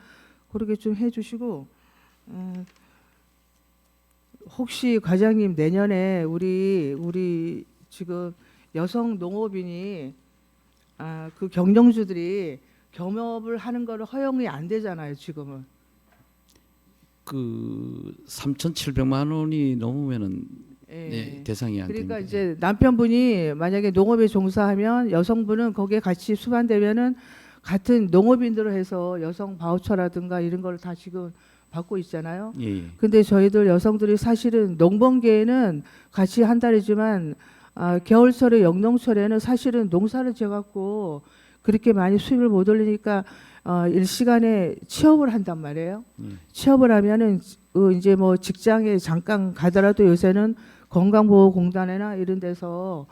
그렇게 좀 해주시고 혹시 과장님 내년에 우리 지금 여성 농업인이 그 경영주들이 겸업을 하는 거를 허용이 안 되잖아요, 지금은. 그 3,700만 원이 넘으면은 예. 네, 대상이 안 그러니까 됩니다. 이제 남편분이 만약에 농업에 종사하면 여성분은 거기에 같이 수반되면은 같은 농업인으로 해서 여성 바우처라든가 이런 걸 다 지금 받고 있잖아요. 예, 예. 근데 저희들 여성들이 사실은 농번기에는 같이 한 달이지만 겨울철에 영농철에는 사실은 농사를 지어갖고 그렇게 많이 수입을 못 올리니까 일시간에 취업을 한단 말이에요. 취업을 하면은 이제 뭐 직장에 잠깐 가더라도 요새는 건강보호공단이나 이런 데서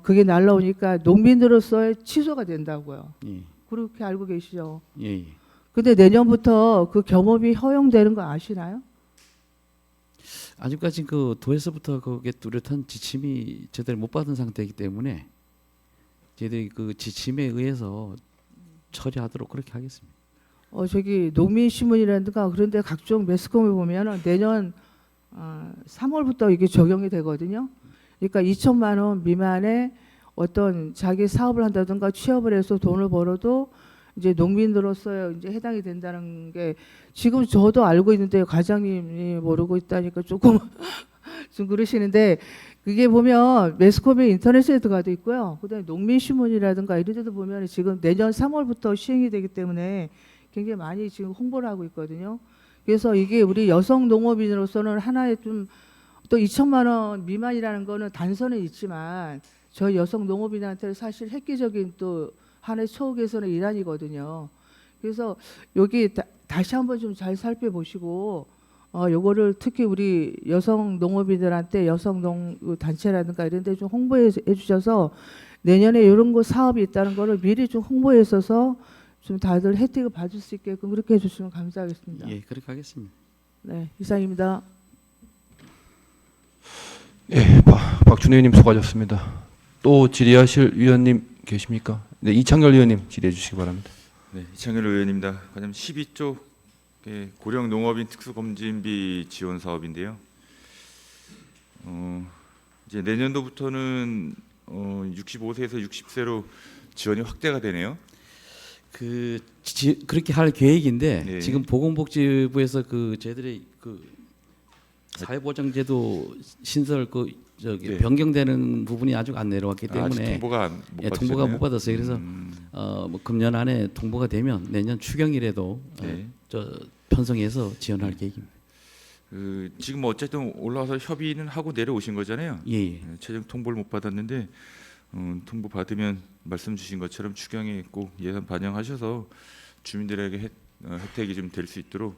그게 날라오니까 농민으로서의 취소가 된다고요. 예, 그렇게 알고 계시죠? 예, 예. 근데 내년부터 그 겸업이 허용되는 거 아시나요? 아직까지 그 도에서부터 그게 뚜렷한 지침이 제대로 못 받은 상태이기 때문에 저희들이 그 지침에 의해서 처리하도록 그렇게 하겠습니다. 저기 농민신문이라든가 그런데 각종 매스컴에 보면은 내년 3월부터 이게 적용이 되거든요. 그러니까 2천만 원 미만의 어떤 자기 사업을 한다든가 취업을 해서 돈을 벌어도 이제 농민으로서 이제 해당이 된다는 게 지금 저도 알고 있는데 과장님이 모르고 있다니까 조금 좀 그러시는데 그게 보면 매스컴의 인터넷에 들어가도 있고요. 그다음에 농민신문이라든가 이런 데도 보면 지금 내년 3월부터 시행이 되기 때문에 굉장히 많이 지금 홍보를 하고 있거든요. 그래서 이게 우리 여성 농업인으로서는 하나의 좀 또 2천만 원 미만이라는 거는 단서는 있지만 저희 여성 농업인한테는 사실 획기적인 또 하나의 처우 개선의 일환이거든요. 그래서 여기 다시 한번 좀 잘 살펴보시고 요거를 특히 우리 여성 농업인들한테 여성 농 단체라든가 이런 데 좀 홍보해 주셔서 내년에 이런 거 사업이 있다는 거를 미리 좀 홍보해 있어서 좀 다들 혜택을 받을 수 있게끔 그렇게 해 주시면 감사하겠습니다. 예, 그렇게 하겠습니다. 네, 이상입니다. 예, 박준혜 의원님 수고하셨습니다. 또 질의하실 위원님 계십니까? 네, 이창열 의원님 질의해 주시기 바랍니다. 네, 이창열 의원입니다. 과장 12조 고령 농업인 특수검진비 지원 사업인데요. 이제 내년도부터는 65세에서 60세로 지원이 확대가 되네요. 그렇게 할 계획인데 네. 지금 보건복지부에서 그 저희들이 그 사회보장제도 신설 네. 변경되는 부분이 아직 안 내려왔기 아직 때문에 통보가 통보가 못 받았어요. 그래서 뭐 금년 안에 통보가 되면 내년 추경일에도 네. 저 편성해서 지원할 계획입니다. 지금 어쨌든 올라와서 협의는 하고 내려오신 거잖아요. 예, 예. 최종 통보를 못 받았는데 통보 받으면 말씀 주신 것처럼 추경에 꼭 예산 반영하셔서 주민들에게 혜택이 좀 될 수 있도록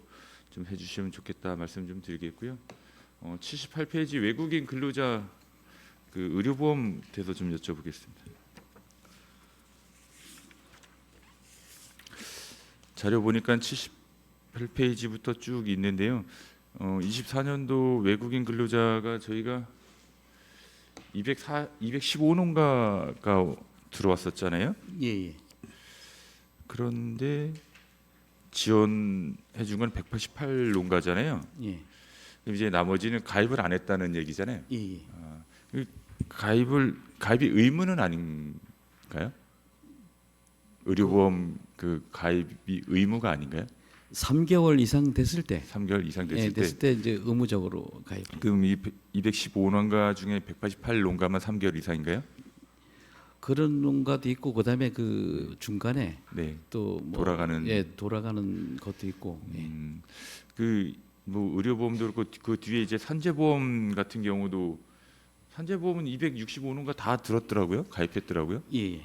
좀 해주시면 좋겠다 말씀 좀 드리겠고요. 78페이지 외국인 근로자 그 의료보험 대해서 좀 여쭤보겠습니다. 자료 보니까 8페이지부터 쭉 있는데요. 24년도 외국인 근로자가 저희가 215농가가 들어왔었잖아요. 예, 예. 그런데 지원해 준 건 188농가잖아요. 예. 이제 나머지는 가입을 안 했다는 얘기잖아요. 예, 예. 가입이 의무는 아닌가요? 의료보험 그 가입이 의무가 아닌가요? 3개월 이상 됐을 때, 3개월 이상 됐을 예, 때. 됐을 때 이제 의무적으로 가입. 그럼 이 215농가 중에 188농가만 3개월 이상인가요? 그런 농가도 있고 그다음에 그 중간에 네. 또 뭐, 돌아가는. 예, 돌아가는 것도 있고. 예. 그뭐 의료보험도 그렇고 그 뒤에 이제 산재보험 같은 경우도 산재보험은 265농가 다 들었더라고요. 가입했더라고요. 예, 예.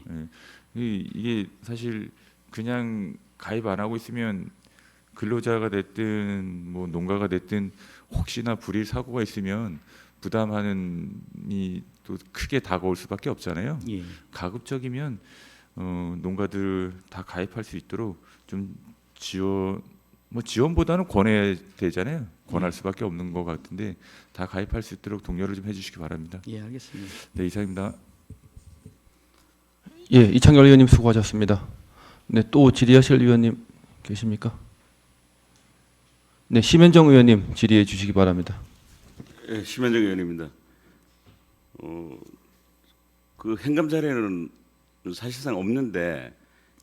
이게 사실 그냥 가입 안 하고 있으면 근로자가 됐든 뭐 농가가 됐든 혹시나 불일 사고가 있으면 부담하는이 또 크게 다가올 수밖에 없잖아요. 예. 가급적이면 농가들 다 가입할 수 있도록 좀 지원보다는 권해야 되잖아요. 권할 수밖에 없는 것 같은데 다 가입할 수 있도록 독려를 좀 해주시기 바랍니다. 예, 알겠습니다. 네, 이상입니다. 예, 이창열 의원님 수고하셨습니다. 네, 또 질의하실 의원님 계십니까? 네, 심현정 의원님 질의해 주시기 바랍니다. 예, 심현정 의원입니다. 그 행감 자료는 사실상 없는데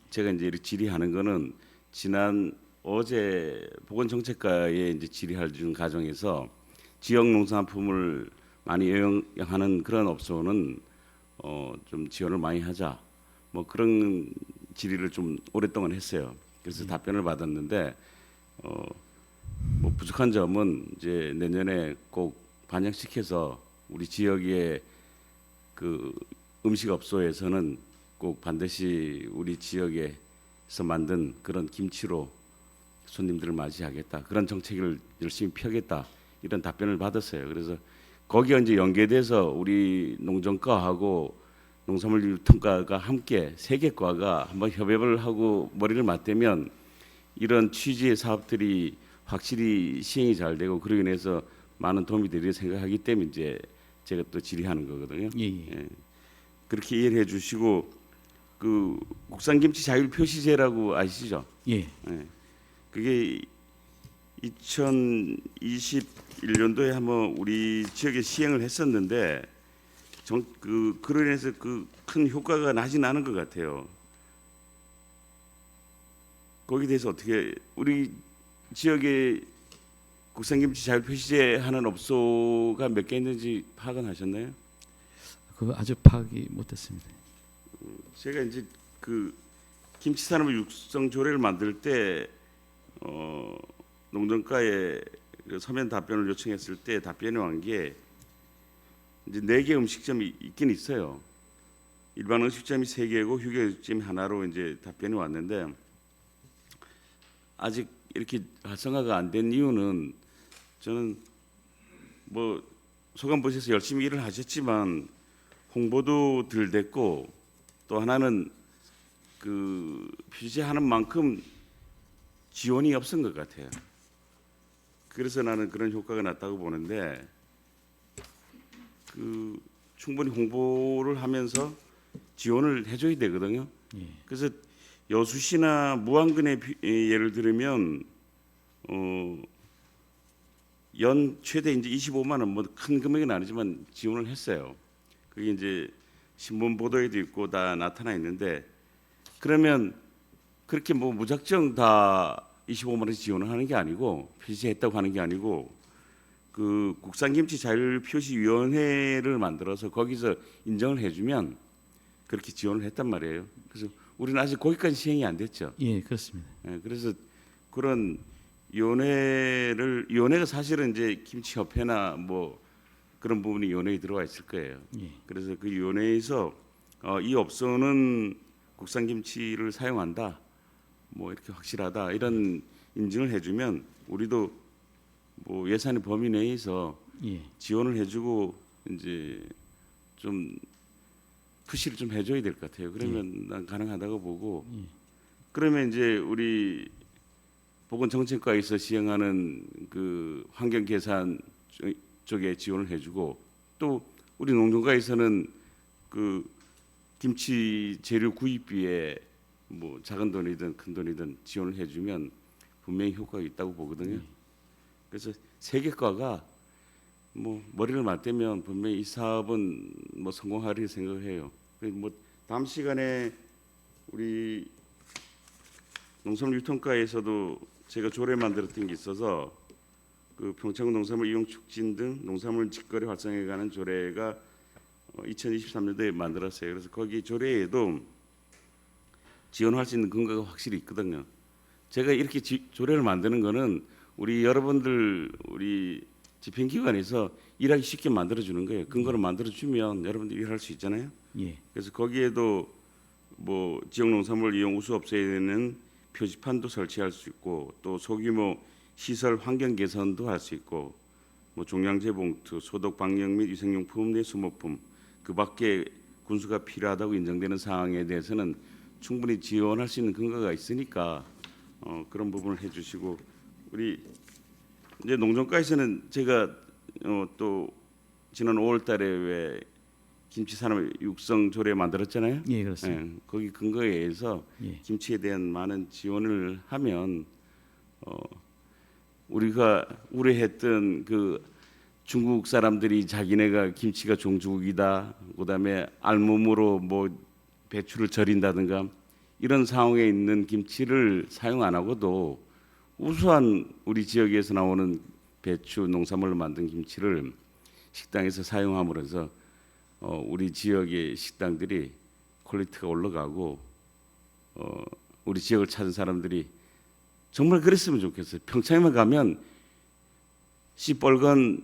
제가 이제 이렇게 질의하는 거는 지난 어제 보건정책과에 이제 질의할 중 과정에서 지역 농산품을 많이 영향하는 그런 업소는 좀 지원을 많이 하자 뭐 그런 질의를 좀 오랫동안 했어요. 그래서 답변을 받았는데 뭐 부족한 점은 이제 내년에 꼭 반영시켜서 우리 지역의 그 음식업소에서는 꼭 반드시 우리 지역에서 만든 그런 김치로 손님들을 맞이하겠다. 그런 정책을 열심히 펴겠다. 이런 답변을 받았어요. 그래서 거기에 이제 연계돼서 우리 농정과하고 농산물 유통과가 함께 세 개 과가 한번 협업을 하고 머리를 맞대면 이런 취지의 사업들이 확실히 시행이 잘 되고 그로 인해서 많은 도움이 되리라 생각하기 때문에 이제 제가 또 질의하는 거거든요. 예, 예. 예. 그렇게 이해를 해주시고 그 국산김치 자율 표시제라고 아시죠? 예. 예. 그게 2021년도에 한번 우리 지역에 시행을 했었는데 그로 인해서 그 큰 효과가 나진 않은 것 같아요. 거기에 대해서 어떻게 우리 지역에 국산김치 자율 표시제 하는 업소가 몇 개 있는지 파악은 하셨나요? 그거 아주 파악이 못했습니다. 제가 이제 그 김치 산업 육성 조례를 만들 때 농정과에 그 서면 답변을 요청했을 때 답변이 온 게 이제 4개 음식점이 있긴 있어요. 일반 음식점이 3개고 휴게 음식점이 하나로 이제 답변이 왔는데 아직 이렇게 활성화가 안 된 이유는 저는 뭐 소감 보셔서 열심히 일을 하셨지만 홍보도 덜 됐고 또 하나는 그 표시하는 만큼 지원이 없은 것 같아요. 그래서 나는 그런 효과가 났다고 보는데 그 충분히 홍보를 하면서 지원을 해줘야 되거든요. 예. 그래서 여수시나 무안군의 예를 들으면 연 최대 이제 25만 원 뭐 큰 금액은 아니지만 지원을 했어요. 그게 이제 신문 보도에도 있고 다 나타나 있는데 그러면 그렇게 뭐 무작정 다 25만 원 지원을 하는 게 아니고 표시했다고 하는 게 아니고 그 국산김치 자율표시위원회를 만들어서 거기서 인정을 해주면 그렇게 지원을 했단 말이에요. 그래서 우리는 아직 거기까지 시행이 안 됐죠. 예, 그렇습니다. 예, 그래서 그런 위원회가 사실은 이제 김치협회나 뭐 그런 부분이 위원회에 들어와 있을 거예요. 예. 그래서 그 위원회에서 이 업소는 국산김치를 사용한다, 뭐 이렇게 확실하다 이런 인증을 해주면 우리도 뭐 예산의 범위 내에서 예. 지원을 해주고 이제 좀 푸시를 좀 해줘야 될 것 같아요. 그러면 난 가능하다고 보고 그러면 이제 우리 보건정책과에서 시행하는 그 환경 계산 쪽에 지원을 해주고 또 우리 농정과에서는 그 김치 재료 구입비에 뭐 작은 돈이든 큰 돈이든 지원을 해주면 분명히 효과가 있다고 보거든요. 그래서 세 개과가 뭐 머리를 맞대면 분명히 이 사업은 뭐 성공하리라 생각을 해요. 뭐 다음 시간에 우리 농산물 유통과에서도 제가 조례 만들었던 게 있어서 그 평창군 농산물 이용 촉진 등 농산물 직거래 활성화에 관한 조례가 2023년도에 만들었어요. 그래서 거기 조례에도 지원할 수 있는 근거가 확실히 있거든요. 제가 이렇게 조례를 만드는 거는 우리 여러분들 우리 집행기관에서 일하기 쉽게 만들어주는 거예요. 근거를 만들어주면 여러분들이 일할 수 있잖아요. 예. 그래서 거기에도 뭐 지역 농산물 이용 우수업체에는 표지판도 설치할 수 있고 또 소규모 시설 환경 개선도 할 수 있고 뭐 종량제 봉투, 소독 방역 및 위생용품 내 수모품 그 밖에 군수가 필요하다고 인정되는 사항에 대해서는 충분히 지원할 수 있는 근거가 있으니까 그런 부분을 해주시고 우리 이제 농정과에서는 제가 또 지난 5월달에 왜 김치산업 육성 조례 만들었잖아요. 예, 그렇습니다. 예, 거기 근거에 의해서 예. 김치에 대한 많은 지원을 하면 우리가 우려했던 그 중국 사람들이 자기네가 김치가 종주국이다, 그다음에 알몸으로 뭐 배추를 절인다든가 이런 상황에 있는 김치를 사용 안 하고도 우수한 우리 지역에서 나오는 배추 농산물로 만든 김치를 식당에서 사용함으로써 우리 지역의 식당들이 퀄리티가 올라가고 우리 지역을 찾은 사람들이 정말 그랬으면 좋겠어요. 평창에만 가면 시뻘건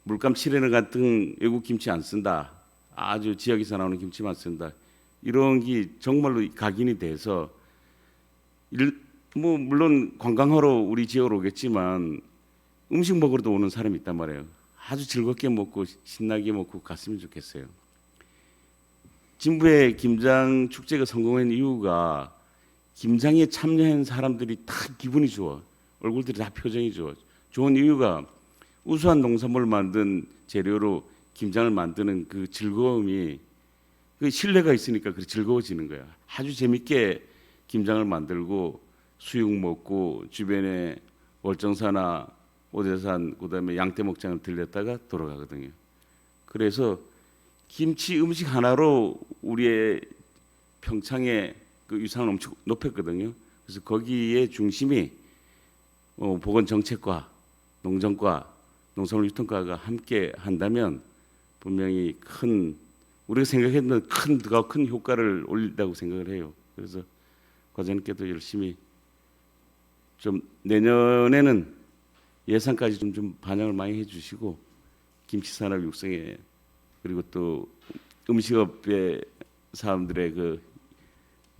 물감 칠해는 같은 외국 김치 안 쓴다. 아주 지역에서 나오는 김치만 쓴다. 이런 게 정말로 각인이 돼서 뭐 물론 관광하러 우리 지역으로 오겠지만 음식 먹으러도 오는 사람이 있단 말이에요. 아주 즐겁게 먹고 신나게 먹고 갔으면 좋겠어요. 진부의 김장 축제가 성공한 이유가 김장에 참여한 사람들이 다 기분이 좋아. 얼굴들이 다 표정이 좋아. 좋은 이유가 우수한 농산물을 만든 재료로 김장을 만드는 그 즐거움이 그 신뢰가 있으니까 그렇게 즐거워지는 거야. 아주 재밌게 김장을 만들고 수육 먹고 주변에 월정사나 오대산 그다음에 양떼목장을 들렸다가 돌아가거든요. 그래서 김치 음식 하나로 우리의 평창의 그 위상을 엄청 높였거든요. 그래서 거기에 중심이 보건정책과 농정과 농산물 유통과가 함께 한다면 분명히 우리가 생각했던 큰 효과를 올린다고 생각을 해요. 그래서 과장님께도 열심히 좀 내년에는 예산까지 좀 반영을 많이 해주시고 김치산업 육성에 그리고 또 음식업의 사람들의 그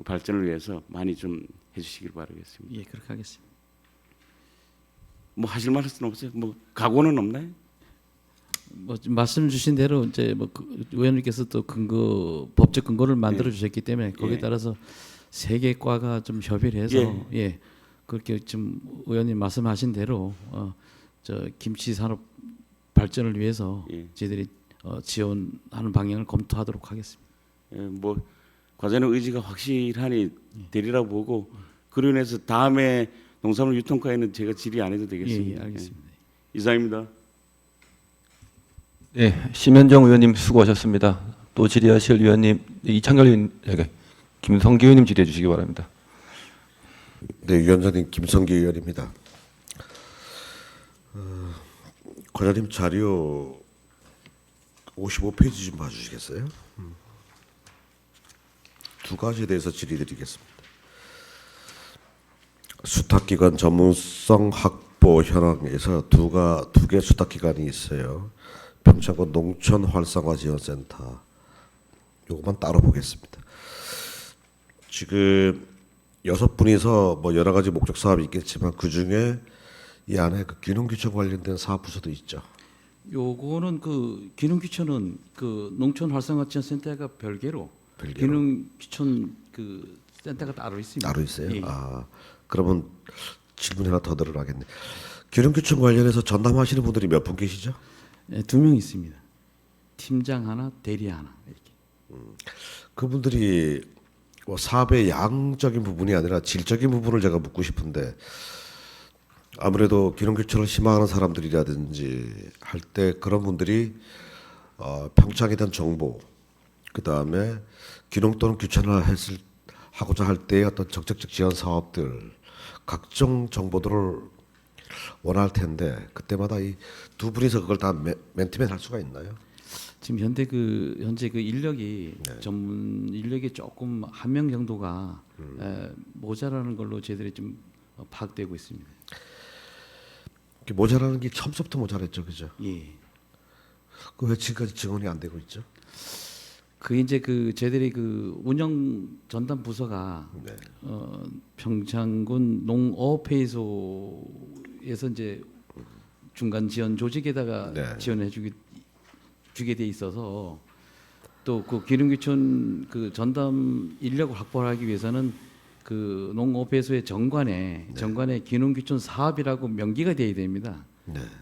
발전을 위해서 많이 좀 해주시길 바라겠습니다. 예, 그렇게 하겠습니다. 뭐 하실 말씀은 없어요? 뭐 각오는 없나요? 뭐 말씀 주신 대로 이제 의원님께서 또 법적 근거를 만들어 주셨기 때문에 거기에 예. 따라서 세 개 과가 좀 협의를 해서 예, 그렇게 좀 의원님 말씀하신 대로 저 김치 산업 발전을 위해서 저희들이 지원하는 방향을 검토하도록 하겠습니다. 예, 뭐 과장님 의지가 확실하니 되리라고 보고 그로 인해서 다음에 농산물 유통과에는 제가 질의 안 해도 되겠습니다. 예, 알겠습니다. 이상입니다. 네, 심현정 의원님 수고하셨습니다. 또 질의하실 의원님 이창열 의원에게 김성기 의원님 질의해 주시기 바랍니다. 네, 위원장님 김성기 의원입니다. 과장님 자료 55페이지 좀 봐주시겠어요? 두 가지에 대해서 질의드리겠습니다. 수탁기관 전문성 확보 현황에서 두 개 수탁기관이 있어요. 평창군 농촌 활성화 지원센터 요것만 따로 보겠습니다. 지금 6분이서 뭐 여러 가지 목적 사업이 있겠지만 그 중에 이 안에 그 귀농귀촌 관련된 사업 부서도 있죠. 요거는 그 귀농귀촌은 그 농촌 활성화 지원센터가 별개로 귀농귀촌 그 센터가 따로 있습니다. 따로 있어요. 예. 그러면 질문이 하나 더 늘어나겠네. 기름규청 관련해서 전담하시는 분들이 몇 분 계시죠? 네, 2명 있습니다. 팀장 하나, 대리 하나 이렇게. 그분들이 뭐 사업의 양적인 부분이 아니라 질적인 부분을 제가 묻고 싶은데, 아무래도 기름규청을 희망하는 사람들이라든지 할 때 그런 분들이 평창에 대한 정보, 그 다음에 기능 또는 규천을 하고자 할 때의 어떤 적극적 지원 사업들, 각종 정보들을 원할 텐데 그때마다 이 두 분이서 그걸 다 맨투맨 할 수가 있나요? 지금 현재 그 인력이 전문 인력이 조금 한 명 정도가 모자라는 걸로 저희들이 좀 파악되고 있습니다. 모자라는 게 처음부터 모자랐죠, 그죠? 예. 그 왜 지금까지 증언이 안 되고 있죠? 그 이제 그 저희들이 그 운영 전담 부서가 평창군 농어회소에서 이제 중간 지원 조직에다가 지원해 주게 돼 있어서 또 그 기름규천 그 전담 인력을 확보하기 위해서는 그 농업회소의 정관에 기능규천 사업이라고 명기가 돼야 됩니다.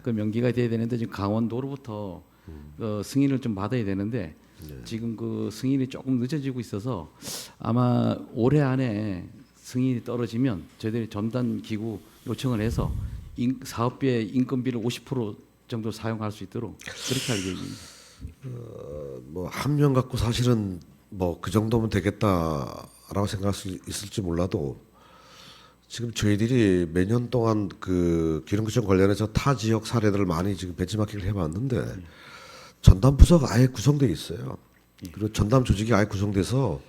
그 명기가 돼야 되는데 지금 강원도로부터 승인을 좀 받아야 되는데 지금 그 승인이 조금 늦어지고 있어서 아마 올해 안에 승인이 떨어지면 저희들이 전담 기구 요청을 해서 사업비의 인건비를 50% 정도 사용할 수 있도록 그렇게 할 계획입니다. 뭐 한 명 갖고 사실은 뭐 그 정도면 되겠다라고 생각할 수 있을지 몰라도 지금 저희들이 몇 년 동안 그 기름규청 관련해서 타 지역 사례들을 많이 지금 벤치마킹을 해봤는데 전담 부서가 아예 구성되어 있어요. 그리고 전담 조직이 아예 구성돼서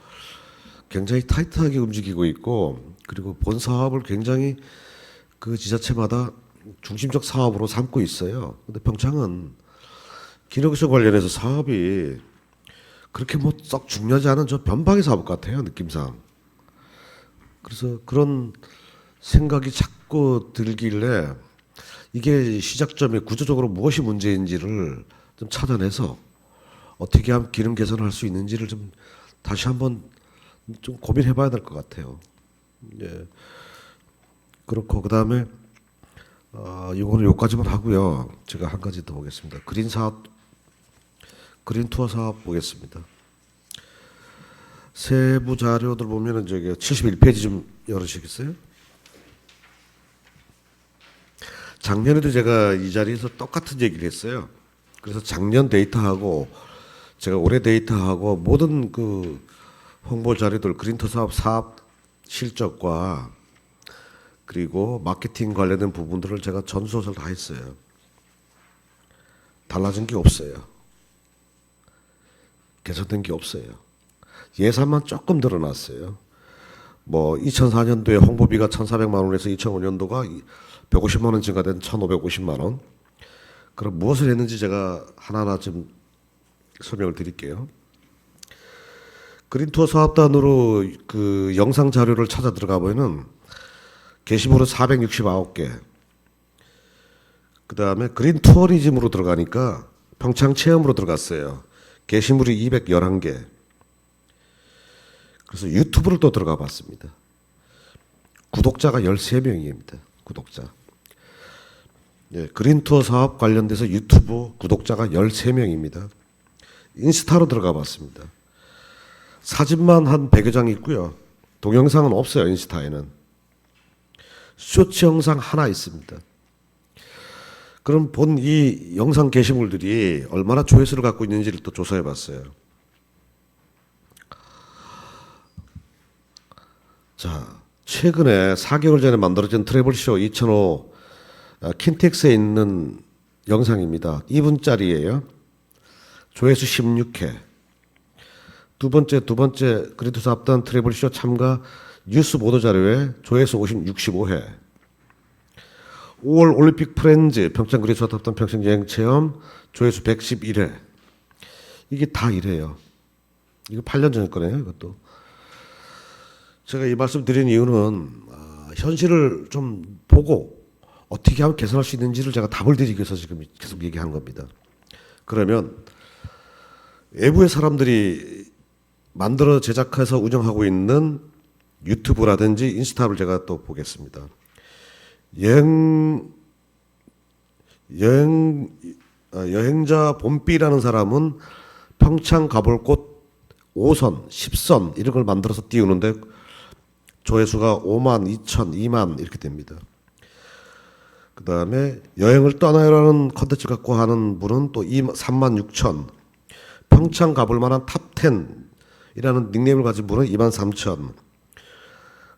굉장히 타이트하게 움직이고 있고, 그리고 본 사업을 굉장히 그 지자체마다 중심적 사업으로 삼고 있어요. 근데 평창은 기능규청 관련해서 사업이 그렇게 뭐 썩 중요하지 않은 저 변방의 사업 같아요, 느낌상. 그래서 그런 생각이 자꾸 들길래 이게 시작점이 구조적으로 무엇이 문제인지를 좀 찾아내서 어떻게 하면 기능 개선을 할 수 있는지를 좀 다시 한번 좀 고민해봐야 될 것 같아요. 예. 그렇고 그다음에 이거는 여기까지만 하고요. 제가 한 가지 더 보겠습니다. 그린 투어 사업 보겠습니다. 세부 자료들 보면은 저기 71페이지 좀 열으시겠어요? 작년에도 제가 이 자리에서 똑같은 얘기를 했어요. 그래서 작년 데이터하고 제가 올해 데이터하고 모든 그 홍보 자료들, 그린투어 사업 실적과 그리고 마케팅 관련된 부분들을 제가 전수조사를 다 했어요. 달라진 게 없어요. 개선된 게 없어요. 예산만 조금 늘어났어요. 뭐 2004년도에 홍보비가 1,400만 원에서 2005년도가 150만 원 증가된 1,550만 원. 그럼 무엇을 했는지 제가 하나하나 좀 설명을 드릴게요. 그린투어 사업단으로 그 영상 자료를 찾아 들어가 보면은 게시물은 469개. 그 다음에 그린 투어리즘으로 들어가니까 평창 체험으로 들어갔어요. 게시물이 211개. 그래서 유튜브를 또 들어가 봤습니다. 구독자가 13명입니다. 구독자. 예, 그린 투어 사업 관련돼서 유튜브 구독자가 13명입니다. 인스타로 들어가 봤습니다. 사진만 한 100여 장 있고요. 동영상은 없어요, 인스타에는. 쇼츠 영상 하나 있습니다. 그럼 본 이 영상 게시물들이 얼마나 조회수를 갖고 있는지를 또 조사해 봤어요. 자, 최근에 4개월 전에 만들어진 트래블쇼 2005 킨텍스에 있는 영상입니다. 2분짜리예요. 조회수 16회. 두 번째 그린투어 사업단 트래블쇼 참가 뉴스 보도 자료에 조회수 65회. 5월 올림픽 프렌즈 평창 그린투어 사업단 평창 여행 체험 조회수 111회. 이게 다 이래요. 이거 8년 전 거네요, 이것도. 제가 이 말씀 드린 이유는 현실을 좀 보고 어떻게 하면 개선할 수 있는지를 제가 답을 드리기 위해서 지금 계속 얘기하는 겁니다. 그러면 외부의 사람들이 만들어 제작해서 운영하고 있는 유튜브라든지 인스타를 제가 또 보겠습니다. 여행자 봄비라는 사람은 평창 가볼 곳 5선, 10선 이런 걸 만들어서 띄우는데 조회수가 5만, 2천, 2만 이렇게 됩니다. 그 다음에 여행을 떠나요라는 컨텐츠 갖고 하는 분은 또 3만 6천, 평창 가볼 만한 탑10이라는 닉네임을 가진 분은 2만 3천,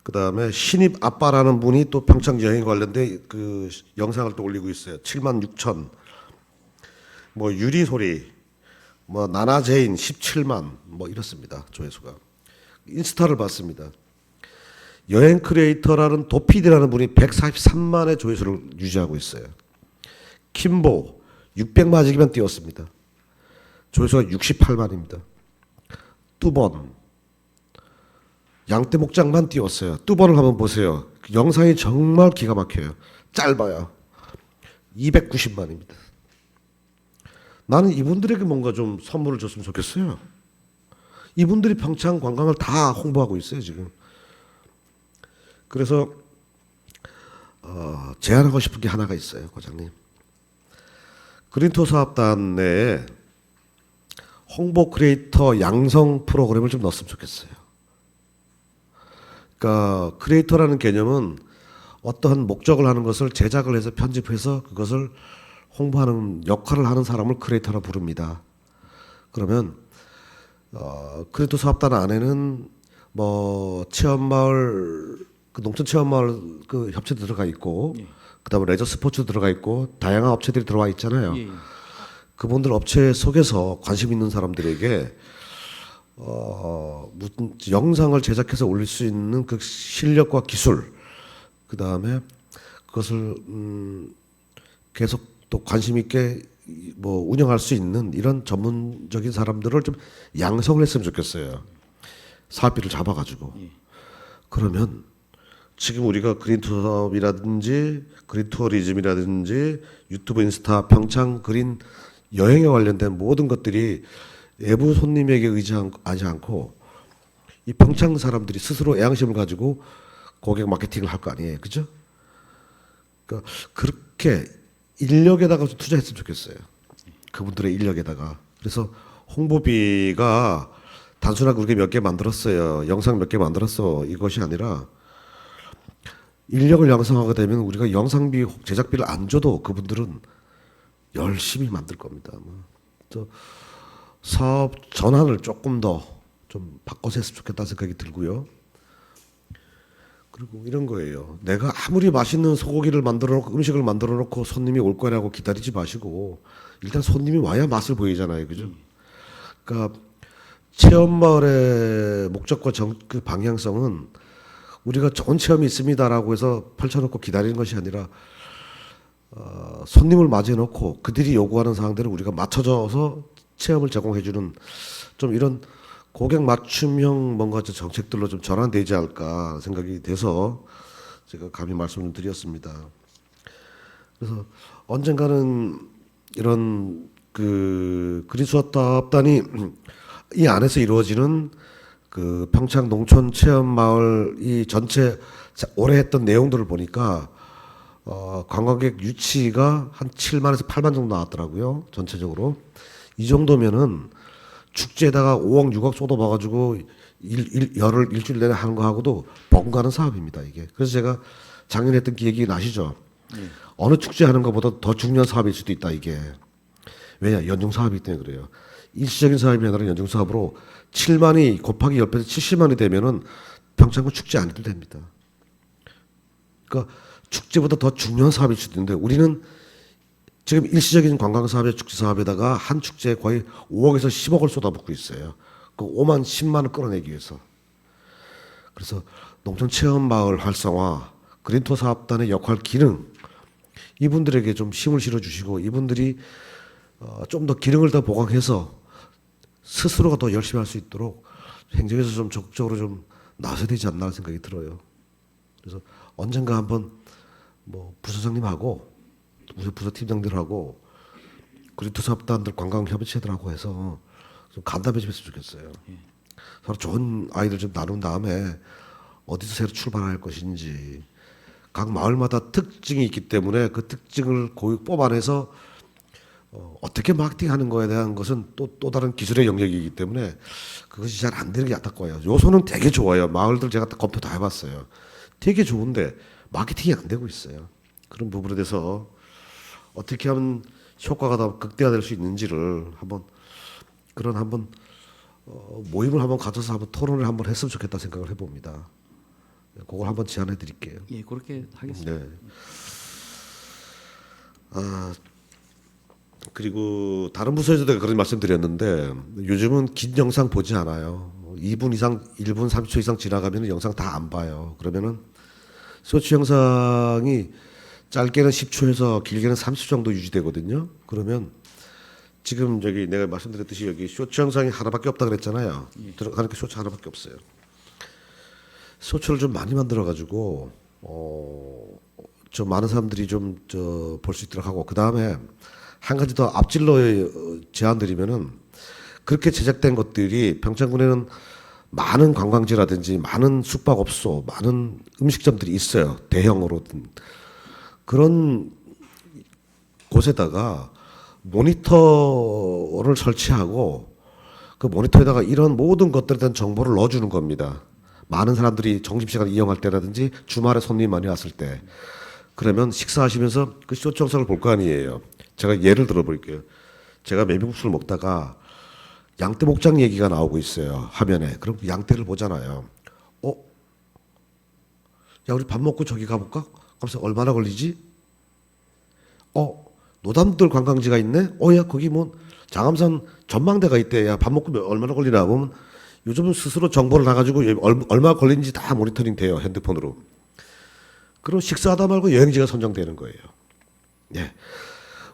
그 다음에 신입 아빠라는 분이 또 평창 여행 관련된 그 영상을 또 올리고 있어요. 7만 6천, 뭐 유리 소리, 뭐 나나제인 17만 뭐 이렇습니다. 조회수가. 인스타를 봤습니다. 여행 크리에이터라는 도피디라는 분이 143만의 조회수를 유지하고 있어요. 킴보 600마지기만 띄웠습니다. 조회수가 68만입니다. 뚜번 양떼 목장만 띄웠어요. 뚜번을 한번 보세요. 그 영상이 정말 기가 막혀요. 짧아요. 290만입니다. 나는 이분들에게 뭔가 좀 선물을 줬으면 좋겠어요. 이분들이 평창 관광을 다 홍보하고 있어요 지금. 그래서 제안하고 싶은 게 하나가 있어요, 과장님. 그린토 사업단 내에 홍보 크리에이터 양성 프로그램을 좀 넣었으면 좋겠어요. 그러니까 크리에이터라는 개념은 어떠한 목적을 하는 것을 제작을 해서 편집해서 그것을 홍보하는 역할을 하는 사람을 크리에이터라 부릅니다. 그러면 크리에이터 사업단 안에는 뭐 체험마을, 그 농촌 체험마을 그 협체도 들어가 있고, 그다음에 레저 스포츠 들어가 있고 다양한 업체들이 들어와 있잖아요. 그분들 업체 속에서 관심 있는 사람들에게 무슨 영상을 제작해서 올릴 수 있는 그 실력과 기술, 그 다음에 그것을 계속 또 관심 있게 뭐 운영할 수 있는 이런 전문적인 사람들을 좀 양성을 했으면 좋겠어요. 사업비를 잡아가지고. 그러면 지금 우리가 그린 투어이라든지 그린 투어리즘이라든지 유튜브, 인스타, 평창 그린 여행에 관련된 모든 것들이 외부 손님에게 의지하지 않고 이 평창 사람들이 스스로 애양심을 가지고 고객 마케팅을 할 거 아니에요, 그죠? 그러니까 그렇게 인력에다가 좀 투자했으면 좋겠어요. 그분들의 인력에다가. 그래서 홍보비가 단순하게 우리가 몇 개 만들었어요, 영상 몇 개 만들었어, 이것이 아니라 인력을 양성하게 되면 우리가 영상비, 제작비를 안 줘도 그분들은 열심히 만들 겁니다. 저 사업 전환을 조금 더 좀 바꿔서 했으면 좋겠다는 생각이 들고요. 그리고 이런 거예요. 내가 아무리 맛있는 소고기를 만들어 놓고 음식을 만들어 놓고 손님이 올 거라고 기다리지 마시고 일단 손님이 와야 맛을 보이잖아요, 그죠? 그러니까 체험마을의 목적과 그 방향성은 우리가 좋은 체험이 있습니다라고 해서 펼쳐놓고 기다리는 것이 아니라 손님을 맞이해놓고 그들이 요구하는 사항들을 우리가 맞춰줘서 체험을 제공해주는 좀 이런 고객 맞춤형 뭔가 정책들로 좀 전환되지 않을까 생각이 돼서 제가 감히 말씀 좀 드렸습니다. 그래서 언젠가는 이런 그 그린수업단이 이 안에서 이루어지는 그 평창 농촌 체험 마을 이 전체 올해 했던 내용들을 보니까 관광객 유치가 한 7만에서 8만 정도 나왔더라고요. 전체적으로. 이 정도면은 축제에다가 5억 6억 쏟아봐가지고 열흘 일주일 내내 하는 거하고도 번가는 사업입니다, 이게. 그래서 제가 작년에 했던 기획이 나시죠. 어느 축제 하는 것보다 더 중요한 사업일 수도 있다, 이게. 왜냐, 연중 사업이기 때문에 그래요. 일시적인 사업이 아니라 연중 사업으로 7만이 곱하기 10배에서 70만이 되면은 평창군 축제 안 해도 됩니다. 그러니까 축제보다 더 중요한 사업일 수도 있는데 우리는 지금 일시적인 관광사업에 축제사업에다가 한 축제에 거의 5억에서 10억을 쏟아붓고 있어요. 그 5만, 10만을 끌어내기 위해서. 그래서 농촌체험마을 활성화, 그린토 사업단의 역할, 기능 이분들에게 좀 힘을 실어주시고 이분들이 좀 더 기능을 더 보강해서 스스로가 더 열심히 할 수 있도록 행정에서 좀 적극적으로 좀 나서야 되지 않나 생각이 들어요. 그래서 언젠가 한번 뭐 부서장님하고 부서팀장들하고 그린토 사업단들 관광협의체들하고 해서 좀 간담회 좀 했으면 좋겠어요. 서로 좋은 아이들 좀 나눈 다음에 어디서 새로 출발할 것인지 각 마을마다 특징이 있기 때문에 그 특징을 뽑아내서 어떻게 마케팅하는 거에 대한 것은 또 다른 기술의 영역이기 때문에 그것이 잘 안 되는 게 안타까워요. 요소는 되게 좋아요. 마을들 제가 검토 다 해봤어요. 되게 좋은데 마케팅이 안 되고 있어요. 그런 부분에 대해서 어떻게 하면 효과가 더 극대화될 수 있는지를 한번 모임을 한번 가져서 한번 토론을 한번 했으면 좋겠다 생각을 해봅니다. 그걸 한번 제안해 드릴게요. 예, 그렇게 하겠습니다. 네. 그리고 다른 부서에서도 제가 그런 말씀드렸는데 요즘은 긴 영상 보지 않아요. 2분 이상, 1분 30초 이상 지나가면 영상 다 안 봐요. 그러면은 쇼츠 영상이 짧게는 10초에서 길게는 30초 정도 유지되거든요. 그러면 지금 저기 내가 말씀드렸듯이 여기 쇼츠 영상이 하나밖에 없다 그랬잖아요. 들어가니까 쇼츠 하나밖에 없어요. 쇼츠를 좀 많이 만들어 가지고 좀 많은 사람들이 좀 볼 수 있도록 하고, 그 다음에 한 가지 더 앞질러 제안드리면은 그렇게 제작된 것들이 평창군에는 많은 관광지라든지 많은 숙박업소, 많은 음식점들이 있어요. 대형으로든. 그런 곳에다가 모니터를 설치하고 그 모니터에다가 이런 모든 것들에 대한 정보를 넣어주는 겁니다. 많은 사람들이 점심시간 이용할 때라든지 주말에 손님이 많이 왔을 때. 그러면 식사하시면서 그 쇼츠 영상을 볼 거 아니에요. 제가 예를 들어 볼게요. 제가 메밀국수를 먹다가 양떼 목장 얘기가 나오고 있어요. 화면에. 그럼 양떼를 보잖아요. 야, 우리 밥 먹고 저기 가볼까? 그래서 얼마나 걸리지? 노담들 관광지가 있네? 야, 거기 뭐 장암산 전망대가 있대. 야, 밥 먹고 얼마나 걸리나 보면 요즘은 스스로 정보를 나가지고 얼마 걸리는지 다 모니터링 돼요. 핸드폰으로. 그럼 식사하다 말고 여행지가 선정되는 거예요. 예.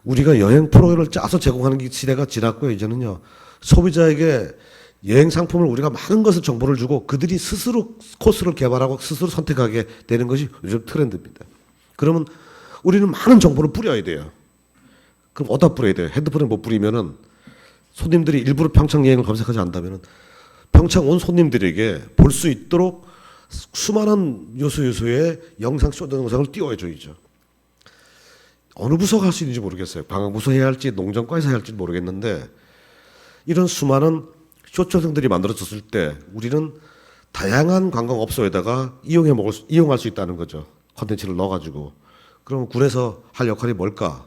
우리가 여행 프로그램을 짜서 제공하는 시대가 지났고요. 이제는요. 소비자에게 여행 상품을 우리가 많은 것을 정보를 주고 그들이 스스로 코스를 개발하고 스스로 선택하게 되는 것이 요즘 트렌드입니다. 그러면 우리는 많은 정보를 뿌려야 돼요. 그럼 어디다 뿌려야 돼요? 핸드폰에 못 뿌리면은 손님들이 일부러 평창 여행을 검색하지 않는다면은 평창 온 손님들에게 볼 수 있도록 수많은 요소의 영상 쇼트 영상을 띄워줘야죠. 어느 부서가 할 수 있는지 모르겠어요. 관광부서 해야 할지 농정과에서 해야 할지 모르겠는데 이런 수많은 쇼트 영상들이 만들어졌을 때 우리는 다양한 관광업소에다가 이용할 수 있다는 거죠. 콘텐츠를 넣어가지고. 그럼 군에서 할 역할이 뭘까?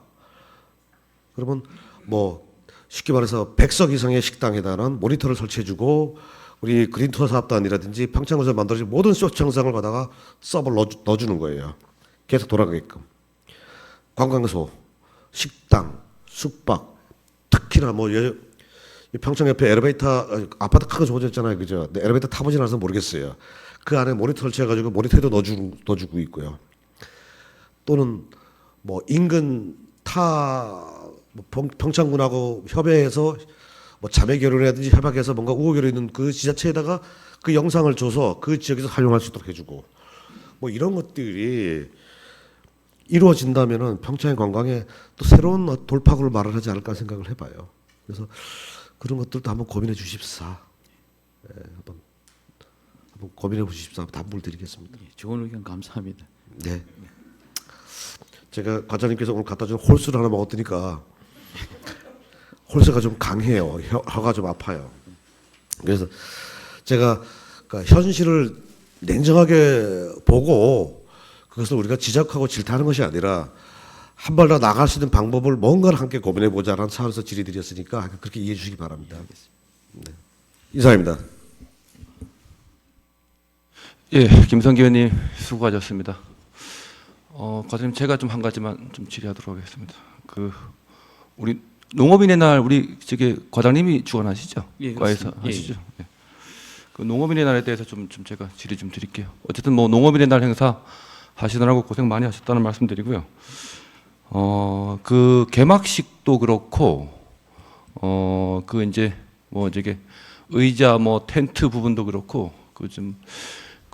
그러면 뭐 쉽게 말해서 100석 이상의 식당에다는 모니터를 설치해주고 우리 그린투어 사업단이라든지 평창에서 만들어진 모든 쇼츠 영상을 받아가 서버를 넣어주는 거예요. 계속 돌아가게끔. 관광소, 식당, 숙박, 특히나 뭐 평창 옆에 엘리베이터 아파트 큰 거 좋아졌잖아요, 그죠? 근데 엘리베이터 타보진 않아서 모르겠어요. 그 안에 모니터 설치해가지고 모니터에도 넣어주고 있고요. 또는 뭐 인근 평창군하고 협의해서 뭐 자매 결혼이라든지 협약해서 뭔가 우호결이 있는 그 지자체에다가 그 영상을 줘서 그 지역에서 활용할 수 있도록 해주고 뭐 이런 것들이 이루어진다면은 평창의 관광에 또 새로운 돌파구를 말을 하지 않을까 생각을 해봐요. 그래서 그런 것들도 한번 고민해 주십사. 네, 한번 고민해 보십사. 답을 드리겠습니다. 좋은 의견 감사합니다. 네. 제가 과장님께서 오늘 갖다 준 홀수를 하나 먹었더니까 홀수가 좀 강해요. 혀가 좀 아파요. 그래서 제가 그러니까 현실을 냉정하게 보고 그것을 우리가 지적하고 질타하는 것이 아니라 한 발 더 나갈 수 있는 방법을 뭔가를 함께 고민해 보자라는 차원에서 질의드렸으니까 그렇게 이해해 주시기 바랍니다. 네. 이상입니다. 예, 김성기 의원님 수고하셨습니다. 과장님 제가 좀 한 가지만 좀 질의하도록 하겠습니다. 우리 농업인의 날 우리 저기 과장님이 주관하시죠? 예, 과에서 그렇습니다. 하시죠? 예. 그 농업인의 날에 대해서 좀 제가 질의 좀 드릴게요. 어쨌든 뭐 농업인의 날 행사 하시느라고 고생 많이 하셨다는 말씀드리고요. 그 개막식도 그렇고 그 이제 뭐 저게 의자 뭐 텐트 부분도 그렇고 그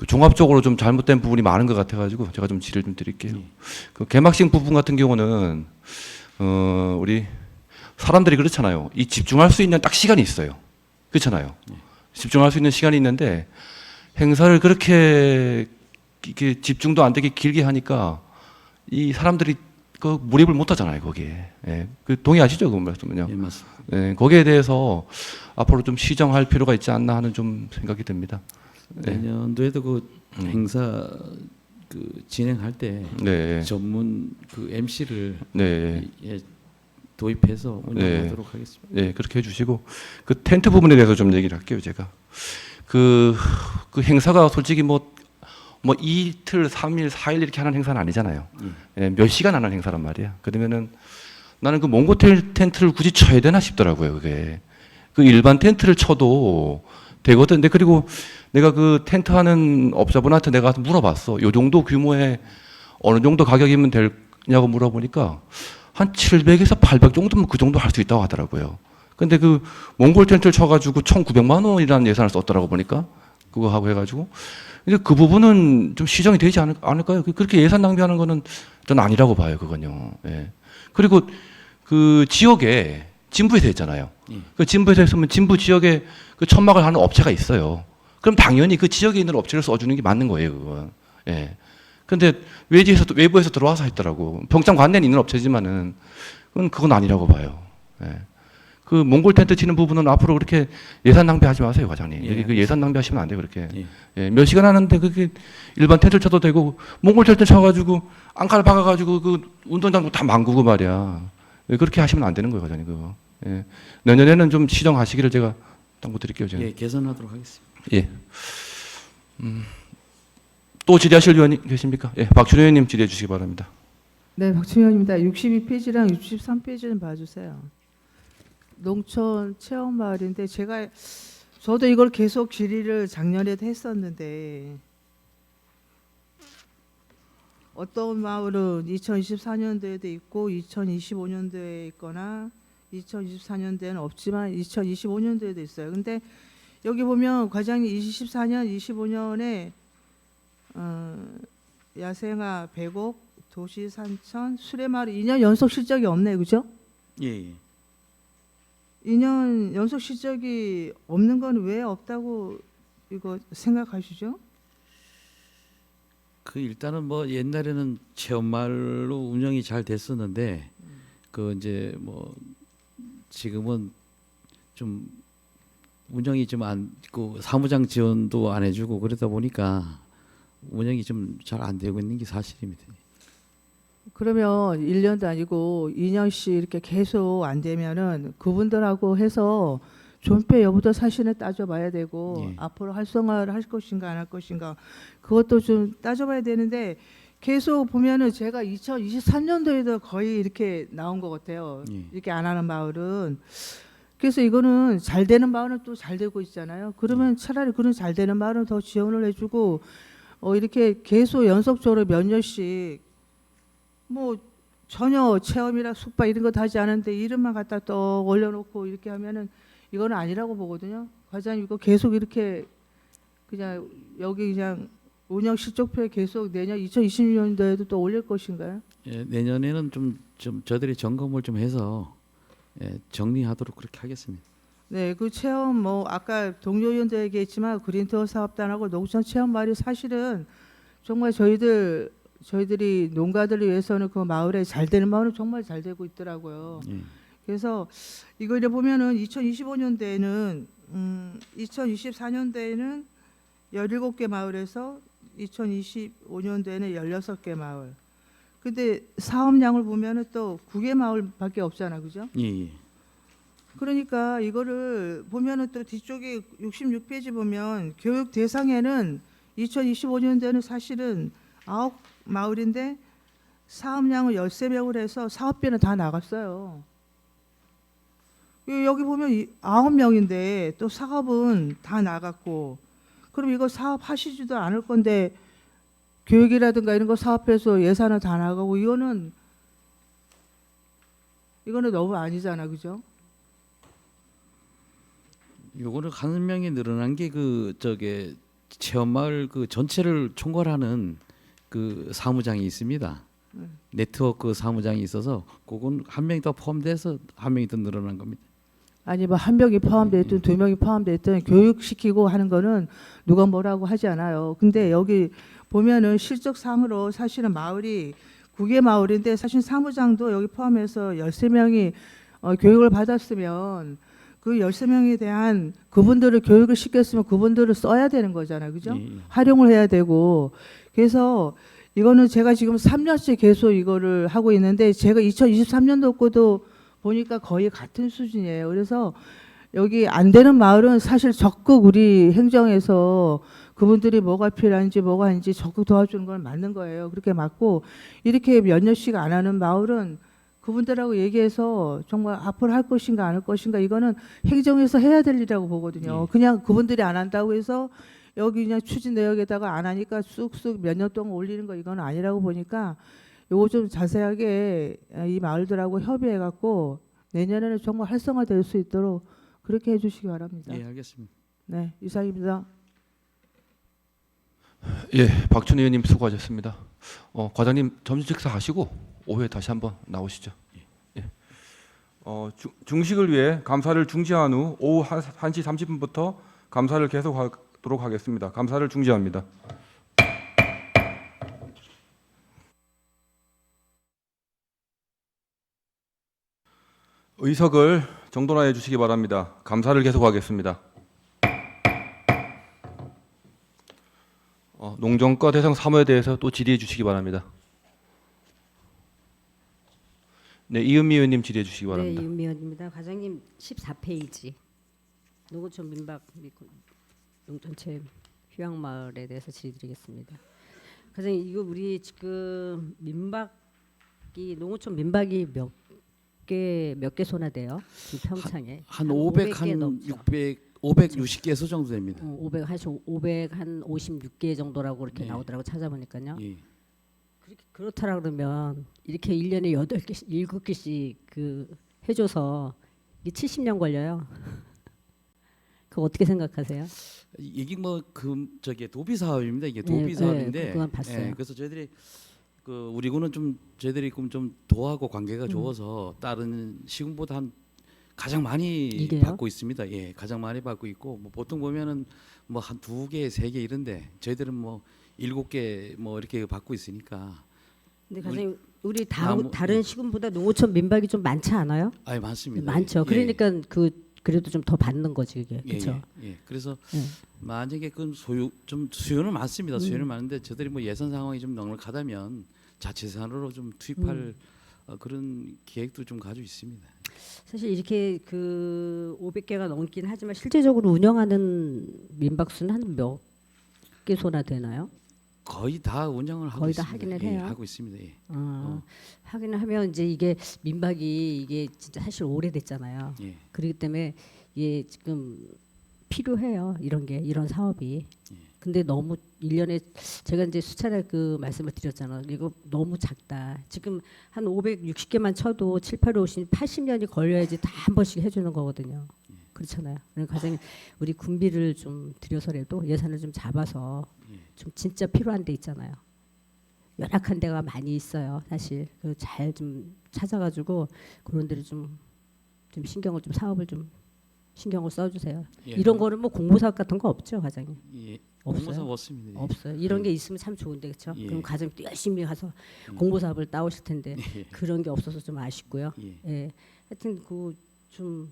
종합적으로 좀 잘못된 부분이 많은 것 같아가지고 제가 좀 질의를 좀 드릴게요. 그 개막식 부분 같은 경우는 우리 사람들이 그렇잖아요. 이 집중할 수 있는 딱 시간이 있어요. 그렇잖아요. 집중할 수 있는 시간이 있는데 행사를 그렇게 이게 집중도 안 되게 길게 하니까 이 사람들이 그 몰입을 못 하잖아요, 거기에. 예. 그 동의하시죠, 그 말씀은요? 예, 맞습니다. 예, 거기에 대해서 앞으로 좀 시정할 필요가 있지 않나 하는 좀 생각이 듭니다. 네. 내년도에도 그 행사 그 진행할 때 네. 전문 그 MC를 네. 예, 도입해서 운영하도록 하겠습니다. 네, 그렇게 해주시고 그 텐트 부분에 대해서 좀 얘기를 할게요, 제가. 그 행사가 솔직히 뭐 이틀, 3일, 4일 이렇게 하는 행사는 아니잖아요. 예, 몇 시간 하는 행사란 말이야. 그러면은 나는 그 몽고 텐트를 굳이 쳐야 되나 싶더라고요, 그게. 그 일반 텐트를 쳐도 되거든. 근데 그리고 내가 그 텐트 하는 업자분한테 내가 가서 물어봤어. 요 정도 규모의 어느 정도 가격이면 되냐고 물어보니까 한 700에서 800 정도면 그 정도 할 수 있다고 하더라고요. 근데 그 몽골 텐트를 쳐가지고 1,900만 원이라는 예산을 썼더라고 보니까 그거 하고 해가지고 이제 그 부분은 좀 시정이 되지 않을까요? 그렇게 예산 낭비하는 거는 저는 아니라고 봐요, 그건요. 예. 그리고 그 지역에 진부에서 했잖아요. 그 진부에서 했으면 진부 지역에 그 천막을 하는 업체가 있어요. 그럼 당연히 그 지역에 있는 업체를 써주는 게 맞는 거예요, 그건. 예. 근데 외부에서 들어와서 했더라고. 평창 관내에 있는 업체지만은 그건 아니라고 봐요. 예. 그 몽골 텐트 치는 부분은 앞으로 그렇게 예산 낭비하지 마세요, 과장님. 예, 그 예산 낭비하시면 안 돼요, 그렇게. 예. 예, 몇 시간 하는데 그게 일반 텐트를 쳐도 되고 몽골 텐트 쳐가지고 앙칼 박아가지고 그 운동장도 다 망구고 말이야. 예, 그렇게 하시면 안 되는 거예요, 과장님 그거. 예. 내년에는 좀 시정하시기를 제가 당부드릴게요, 제가. 예, 개선하도록 하겠습니다. 예. 또 질의하실 의원이 계십니까? 예, 박준호 의원님 질의해 주시기 바랍니다. 네, 박충현입니다. 62페이지랑 63페이지는 봐주세요. 농촌 체험 마을인데 저도 이걸 계속 질의를 작년에도 했었는데 어떤 마을은 2024년도에도 있고 2025년도에 있거나 2024년도에는 없지만 2025년도에도 있어요. 근데 여기 보면 과장님 24년, 25년에 야생화 100억, 도시 산천, 수레마을 2년 연속 실적이 없네, 그죠? 예, 예. 2년 연속 실적이 없는 건 왜 없다고 이거 생각하시죠? 그 일단은 뭐 옛날에는 체험마을로 운영이 잘 됐었는데 그 이제 뭐 지금은 좀 운영이 좀 안 그 사무장 지원도 안 해주고 그러다 보니까 운영이 좀 잘 안 되고 있는 게 사실입니다. 그러면 1년도 아니고 2년씩 이렇게 계속 안 되면은 그분들하고 해서 존폐 여부도 사실은 따져봐야 되고 예. 앞으로 활성화를 할 것인가 안 할 것인가 그것도 좀 따져봐야 되는데 계속 보면은 제가 2023년도에도 거의 이렇게 나온 것 같아요. 예. 이렇게 안 하는 마을은. 그래서 이거는 잘 되는 마을은 또 잘 되고 있잖아요. 그러면 차라리 그런 잘 되는 마을은 더 지원을 해주고 이렇게 계속 연속적으로 몇 년씩 뭐 전혀 체험이나 숙박 이런 거 다 하지 않은데 이름만 갖다 또 올려놓고 이렇게 하면은 이거는 아니라고 보거든요. 과장님 이거 계속 이렇게 그냥 여기 그냥 운영 실적표에 계속 내년 2026년도에도 또 올릴 것인가요? 예, 내년에는 좀 저들이 점검을 좀 해서 예, 정리하도록 그렇게 하겠습니다. 네, 그 체험 뭐 아까 동료 의원도 얘기했지만 그린투어 사업단하고 농촌 체험 마을이 사실은 정말 저희들이 농가들을 위해서는 그 마을에 잘 되는 마을은 정말 잘 되고 있더라고요. 예. 그래서 이거 이제 보면은 2025년도에는 2024년도에는 17개 마을에서 2025년도에는 16개 마을. 근데 사업량을 보면은 또 9개 마을밖에 없잖아, 그죠? 예, 예. 그러니까 이거를 보면은 또 뒤쪽에 66페이지 보면 교육 대상에는 2025년도에는 사실은 9마을인데 사업량을 13명을 해서 사업비는 다 나갔어요. 여기 보면 9명인데 또 사업은 다 나갔고 그럼 이거 사업하시지도 않을 건데 교육이라든가 이런 거 사업해서 예산은 다 나가고 이거는 너무 아니잖아, 그죠? 요거는 한 명이 늘어난 게 그 저게 체험마을 그 전체를 총괄하는 그 사무장이 있습니다. 네트워크 사무장이 있어서 그건 한 명이 더 포함돼서 한 명이 더 늘어난 겁니다. 아니 뭐 한 명이 포함돼 있든 두 명이 포함돼 있든 교육시키고 하는 거는 누가 뭐라고 하지 않아요. 근데 여기 보면은 실적상으로 사실은 마을이 9개 마을인데 사실 사무장도 여기 포함해서 13명이 교육을 받았으면 그 13명에 대한 그분들을 교육을 시켰으면 그분들을 써야 되는 거잖아요. 그죠? 예, 예. 활용을 해야 되고. 그래서 이거는 제가 지금 3년째 계속 이거를 하고 있는데 제가 2023년도 거도 보니까 거의 같은 수준이에요. 그래서 여기 안 되는 마을은 사실 적극 우리 행정에서 그분들이 뭐가 필요한지 뭐가 아닌지 적극 도와주는 건 맞는 거예요. 그렇게 맞고 이렇게 몇 년씩 안 하는 마을은 그분들하고 얘기해서 정말 앞으로 할 것인가 안 할 것인가 이거는 행정에서 해야 될 일이라고 보거든요. 그냥 그분들이 안 한다고 해서 여기 그냥 추진 내역에다가 안 하니까 쑥쑥 몇 년 동안 올리는 거 이건 아니라고 보니까 요거 좀 자세하게 이 마을들하고 협의해 갖고 내년에는 정말 활성화될 수 있도록 그렇게 해주시기 바랍니다. 예, 알겠습니다. 네, 이상입니다. 예, 박춘희 의원님 수고하셨습니다. 과장님 점심 식사하시고 오후에 다시 한번 나오시죠. 예. 중식을 위해 감사를 중지한 후 오후 1시 30분부터 감사를 계속하도록 하겠습니다. 감사를 중지합니다. 의석을 정돈하여 주시기 바랍니다. 감사를 계속하겠습니다. 농정과 대상 사무에 대해서 또 질의해 주시기 바랍니다. 네, 이은미 의원님 질의해 주시기 바랍니다. 네, 이은미 의원입니다. 과장님 14페이지 농어촌 민박 및 농촌체 휴양마을에 대해서 질의드리겠습니다. 과장님 이거 우리 지금 민박이 농어촌 민박이 몇 개 소나돼요? 이 평창에 한 500, 한 500개 600, 560개소 정도 됩니다. 556개 정도라고 이렇게 네. 나오더라고 찾아보니까요. 예. 그렇다라 그러면 이렇게 1년에 8개씩 7개씩 그 해줘서 이게 70년 걸려요. 그거 어떻게 생각하세요? 이게 저기 도비 사업입니다. 이게 네, 도비 네, 사업인데. 그건 봤어요. 그래서 저희들이 우리 군은 좀 저희들이 좀 도하고 관계가 좋아서 다른 시군보다 가장 많이 이게요? 받고 있습니다. 예, 가장 많이 받고 있고 보통 보면은 한 2개, 3개 이런데 저희들은 7개 이렇게 받고 있으니까. 근데 과장님 우리 나무- 다른 시군보다 농어촌 민박이 좀 많지 않아요? 아예 많습니다. 많죠. 예, 그러니까 그래도 좀 더 받는 거지 이게. 예, 그렇죠. 예. 그래서 예. 만약에 수요는 많습니다. 수요는 많은데 저들이 예산 상황이 좀 넉넉하다면 자체산으로 좀 투입할 그런 계획도 좀 가지고 있습니다. 사실 이렇게 500개가 넘긴 하지만 실제적으로 운영하는 민박 수는 한 몇 개소나 되나요? 거의 다 운영을 하고 거의 다 있습니다. 하기는 예, 해요? 하고 있습니다. 예. 하기는 하면 이제 이게 민박이 이게 진짜 사실 오래됐잖아요. 예. 그렇기 때문에 이게 지금 필요해요. 이런 사업이. 예. 근데 너무 1년에 제가 이제 수차례 말씀을 드렸잖아요. 이거 너무 작다. 지금 한 560개만 쳐도 7, 8, 50, 80년이 걸려야지 다 한 번씩 해주는 거거든요. 그렇잖아요. 그러니까 과장님 우리 군비를 좀 들여서라도 예산을 좀 잡아서 좀 진짜 필요한 데 있잖아요. 열악한 데가 많이 있어요. 사실 잘 좀 찾아가지고 그런 데를 좀 신경을 좀 사업을 좀 신경을 써주세요. 예. 이런 거는 공모사업 같은 거 없죠, 과장님? 예. 없어요? 공모사업 없습니다. 예. 없어요. 이런 게 있으면 참 좋은데 그렇죠? 예. 그럼 과장님 또 열심히 가서 공모사업을 따오실 텐데 예. 그런 게 없어서 좀 아쉽고요. 예. 예, 하여튼 좀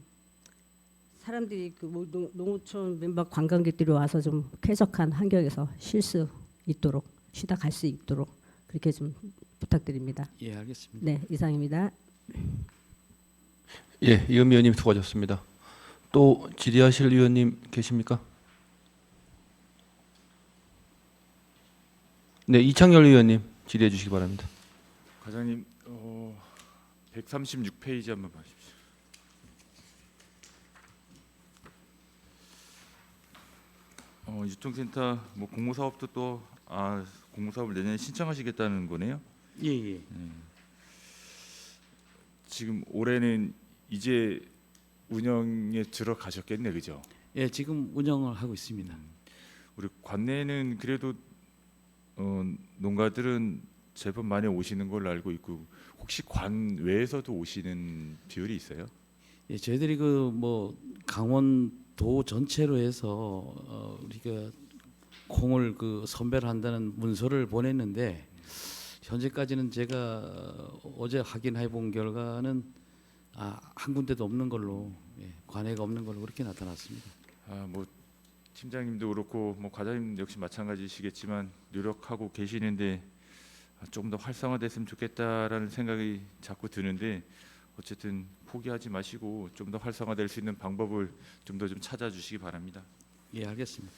사람들이 농어촌 민박 관광객들이 와서 좀 쾌적한 환경에서 쉴 수 있도록 쉬다 갈 수 있도록 그렇게 좀 부탁드립니다. 예, 알겠습니다. 네, 이상입니다. 예, 이은미 의원님 수고하셨습니다. 또 질의하실 의원님 계십니까? 네, 이창열 의원님 질의해 주시기 바랍니다. 과장님 136페이지 한번 봐주십시오. 유통센터 공모사업도 또 공모사업을 내년에 신청하시겠다는 거네요. 예, 예. 지금 올해는 이제 운영에 들어가셨겠네, 그죠? 예, 지금 운영을 하고 있습니다. 우리 관내는 그래도 농가들은 제법 많이 오시는 걸로 알고 있고 혹시 관 외에서도 오시는 비율이 있어요? 예, 저희들이 그 뭐 강원도 전체로 해서 우리가 콩을 그 선별한다는 문서를 보냈는데 현재까지는 제가 어제 확인해 본 결과는 한 군데도 없는 걸로, 예, 관해가 없는 걸로 그렇게 나타났습니다. 뭐 팀장님도 그렇고 뭐 과장님 역시 마찬가지시겠지만 노력하고 계시는데 조금 더 활성화됐으면 좋겠다라는 생각이 자꾸 드는데 어쨌든 포기하지 마시고 좀 더 활성화될 수 있는 방법을 좀 더 좀 찾아주시기 바랍니다. 예, 알겠습니다.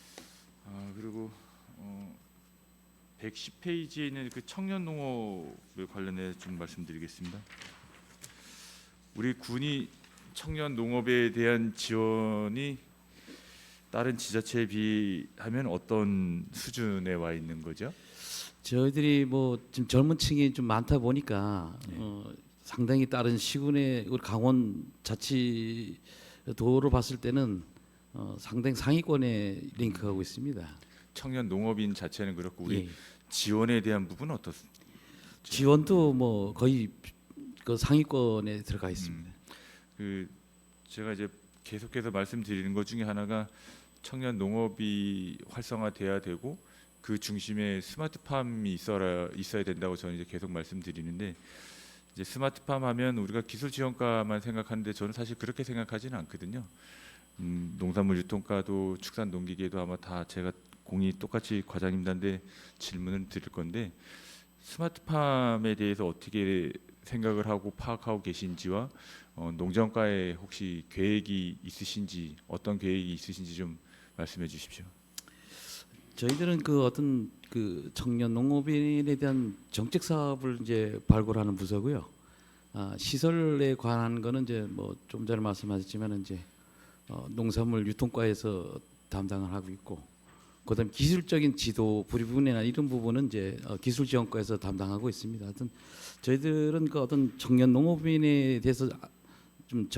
그리고 110페이지에 있는 그 청년 농업에 관련해 좀 말씀드리겠습니다. 우리 군이 청년 농업에 대한 지원이 다른 지자체에 비하면 어떤 수준에 와 있는 거죠? 저희들이 뭐 지금 젊은 층이 좀 많다 보니까 상당히 다른 시군의 우리 강원 자치도로 봤을 때는 상당히 상위권에 링크하고 있습니다. 청년 농업인 자체는 그렇고 우리 예. 지원에 대한 부분은 어떻습니까? 지원도 뭐 거의 그 상위권에 들어가 있습니다. 그 제가 이제 계속해서 말씀드리는 것 중에 하나가 청년 농업이 활성화돼야 되고 그 중심에 스마트팜이 있어야 된다고 저는 이제 계속 말씀드리는데 이제 스마트팜 하면 우리가 기술 지원과만 생각하는데 저는 사실 그렇게 생각하지는 않거든요. 농산물 유통과도 축산 농기계도 아마 다 제가 공이 똑같이 과장님단데 질문을 드릴 건데 스마트팜에 대해서 어떻게 생각을 하고 파악하고 계신지와 농정과에 혹시 계획이 있으신지 어떤 계획이 있으신지 좀 말씀해 주십시오. 저희들은 그 어떤 그 청년 농업인에 대한 정책 사업을 이제 발굴하는 부서고요. 시설에 관한 거는 이제 뭐 좀 전에 말씀하셨지만 이제 농산물 유통과에서 담당을 하고 있고, 그다음 기술적인 지도 부분이나 이런 부분은 이제 기술 지원과에서 담당하고 있습니다. 하여튼 저희들은 그 어떤 청년 농업인에 대해서 좀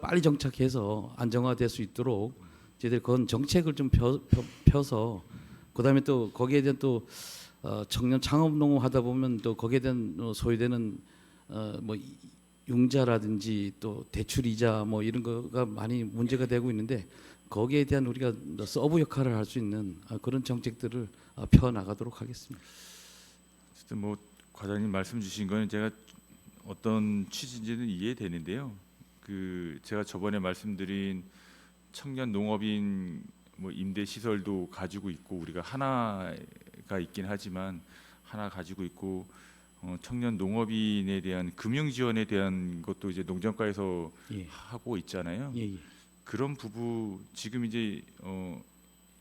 빨리 정착해서 안정화될 수 있도록 저희들 그건 정책을 좀 펴서 그다음에 또 거기에 대한 또 청년 창업 농업 하다 보면 또 거기에 대한 소유되는 뭐 융자라든지 또 대출 이자 뭐 이런 거가 많이 문제가 되고 있는데 거기에 대한 우리가 서브 역할을 할 수 있는 그런 정책들을 펴 나가도록 하겠습니다. 어쨌든 뭐 과장님 말씀 주신 거는 제가 어떤 취지인지는 이해되는데요. 그 제가 저번에 말씀드린 청년 농업인 뭐 임대 시설도 가지고 있고 우리가 하나가 있긴 하지만 하나 가지고 있고 청년 농업인에 대한 금융 지원에 대한 것도 이제 농정과에서 예. 하고 있잖아요. 예, 예. 그런 부분 지금 이제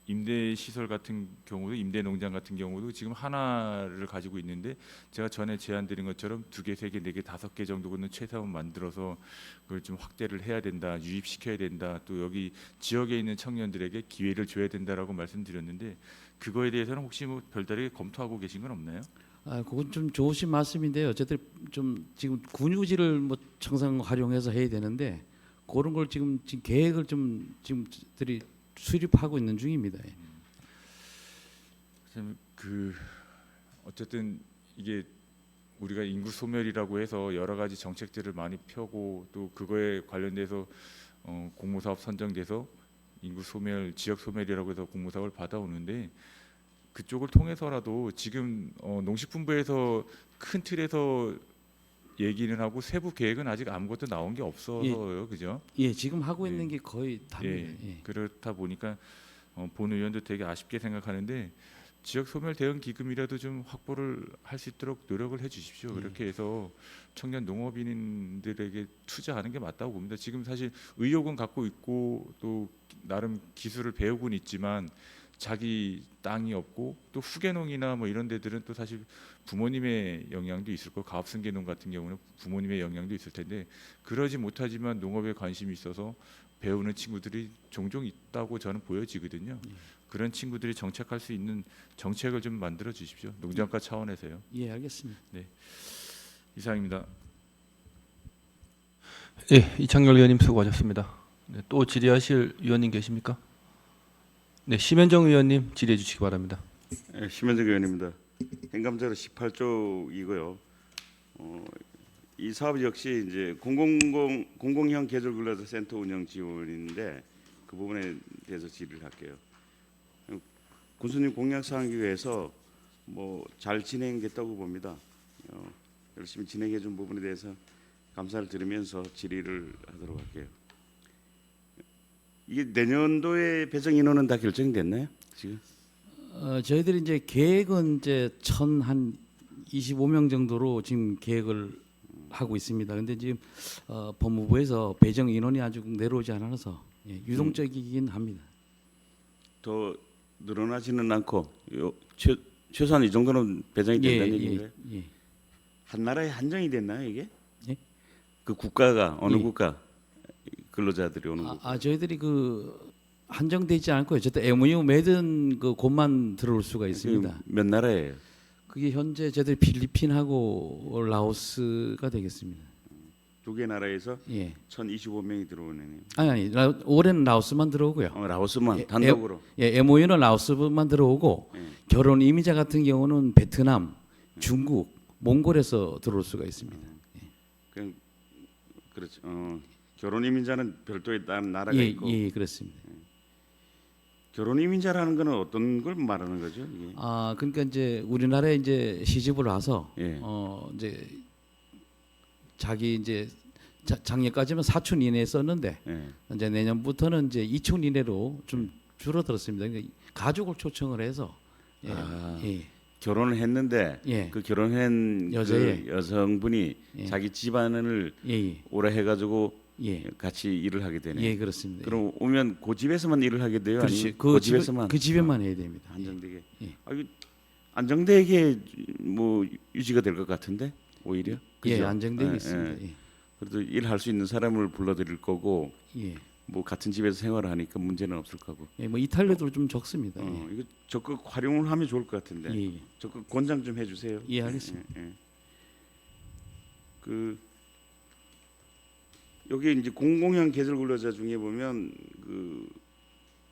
임대 시설 같은 경우도 임대 농장 같은 경우도 지금 하나를 가지고 있는데 제가 전에 제안드린 것처럼 2개, 3개, 4개, 5개 정도는 최소한 만들어서 그걸 좀 확대를 해야 된다, 유입시켜야 된다. 또 여기 지역에 있는 청년들에게 기회를 줘야 된다라고 말씀드렸는데 그거에 대해서는 혹시 뭐 별다르게 검토하고 계신 건 없나요? 그건 좀 좋으신 말씀인데요. 어쨌든 좀 지금 군유지를 뭐 청산 활용해서 해야 되는데 그런 걸 지금 계획을 좀 지금들이 수립하고 있는 중입니다. 그 어쨌든 이게 우리가 인구 소멸이라고 해서 여러 가지 정책들을 많이 펴고 또 그거에 관련돼서 공모사업 선정돼서 인구 소멸, 지역 소멸이라고 해서 공모사업을 받아오는데 그쪽을 통해서라도 지금 농식품부에서 큰 틀에서 얘기는 하고 세부 계획은 아직 아무것도 나온 게 없어서요, 그죠? 예, 지금 하고 있는 예. 게 거의 답니다. 예. 그렇다 보니까 본 의원도 되게 아쉽게 생각하는데 지역 소멸 대응 기금이라도 좀 확보를 할 수 있도록 노력을 해주십시오. 그렇게 해서 청년 농업인들에게 투자하는 게 맞다고 봅니다. 지금 사실 의욕은 갖고 있고 또 나름 기술을 배우고는 있지만 자기 땅이 없고 또 후계농이나 뭐 이런 데들은 또 사실 부모님의 영향도 있을 거고 가업승계농 같은 경우는 부모님의 영향도 있을 텐데 그러지 못하지만 농업에 관심이 있어서 배우는 친구들이 종종 있다고 저는 보여지거든요. 그런 친구들이 정착할 수 있는 정책을 좀 만들어 주십시오. 농정과 차원에서요. 예, 알겠습니다. 이상입니다. 예, 이창열 의원님 수고하셨습니다. 네, 또 질의하실 의원님 계십니까? 네, 심현정 의원님 질의해 주시기 바랍니다. 심현정 의원입니다. 행감자료 18쪽이고요. 이 사업 역시 이제 공공형 계절 근로자 센터 운영 지원인데 그 부분에 대해서 질의를 할게요. 군수님 공약 사항에 의해서 뭐 잘 진행됐다고 봅니다. 열심히 진행해 준 부분에 대해서 감사를 드리면서 질의를 하도록 할게요. 이게 내년도에 배정 인원은 다 결정됐나요? 지금? 저희들이 이제 계획은 이제 한 25명 정도로 지금 계획을 하고 있습니다. 근데 지금 법무부에서 배정 인원이 아직 내려오지 않아서 유동적이긴 합니다. 더 늘어나지는 않고 최소한 이 정도는 배정이 된다는 얘기인가요? 예. 한 나라에 한정이 됐나요 이게? 예? 그 국가가 어느 예. 국가 근로자들이 오는 국가? 저희들이 그 한정되지 않고 어쨌든 MOU 맺은 그 곳만 들어올 수가 있습니다. 몇 나라예요? 그게 현재 저희들 필리핀하고 라오스가 되겠습니다. 두 개 나라에서 예. 1,025명이 들어오네요. 아니 올해는 라오스만 들어오고요. 라오스만 예, 단독으로. MOU는 라오스만 들어오고 예. 결혼 이민자 같은 경우는 베트남, 중국, 몽골에서 들어올 수가 있습니다. 그렇죠. 결혼 이민자는 별도의 다른 나라가 예, 있고. 예, 그렇습니다. 결혼 이민자라는 거는 어떤 걸 말하는 거죠? 이게? 그러니까 이제 우리나라에 이제 시집을 와서 예. 이제 자기 이제 작년까지는 4촌 이내에 썼는데 예. 이제 내년부터는 이제 2촌 이내로 좀 줄어들었습니다. 그러니까 가족을 초청을 해서 예. 예. 결혼을 했는데 예. 그 결혼한 여자의 그 여성분이 예. 자기 집안을 예. 오래 해가지고 예. 같이 일을 하게 되네요. 예, 그렇습니다. 그럼 오면 그 집에서만 일을 하게 돼요? 그렇지. 아니면 그 집에서만? 그 집에만 해야 됩니다. 안정되게. 예. 이거 안정되게 뭐 유지가 될 것 같은데 오히려. 예, 그죠? 안정되게 예, 있습니다. 예. 그래도 일할 수 있는 사람을 불러드릴 거고 예. 뭐 같은 집에서 생활을 하니까 문제는 없을 거고. 예, 뭐 이탈리아도 좀 적습니다. 이거 적극 활용을 하면 좋을 것 같은데. 예. 예. 적극 권장 좀 해주세요. 예, 알겠습니다. 그 여기 이제 공공형 계절 근로자 중에 보면 그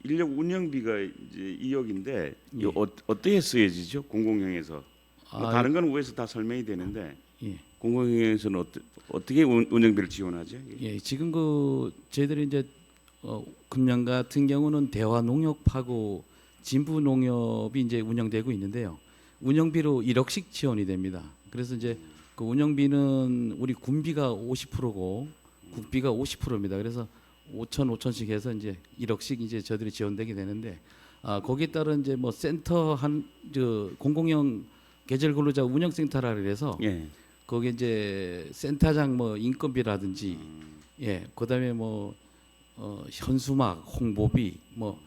인력 운영비가 이제 2억인데 예. 이거 어떻게 쓰여지죠? 공공형에서 뭐 다른 건 위에서 다 설명이 되는데 예. 공공형에서는 어떻게 운영비를 지원하죠? 예, 지금 그 저희들이 이제 금년 같은 경우는 대화 농협하고 진부 농협이 이제 운영되고 있는데요. 운영비로 1억씩 지원이 됩니다. 그래서 이제 그 운영비는 우리 군비가 50%고 국비가 50%입니다. 그래서 5천씩 해서 이제 1억씩 이제 저들이 지원되게 되는데 거기에 따른 이제 뭐 센터 공공형 계절 근로자 운영센터라 그래서 예. 거기 이제 센터장 뭐 인건비라든지 그다음에 뭐 현수막 홍보비 뭐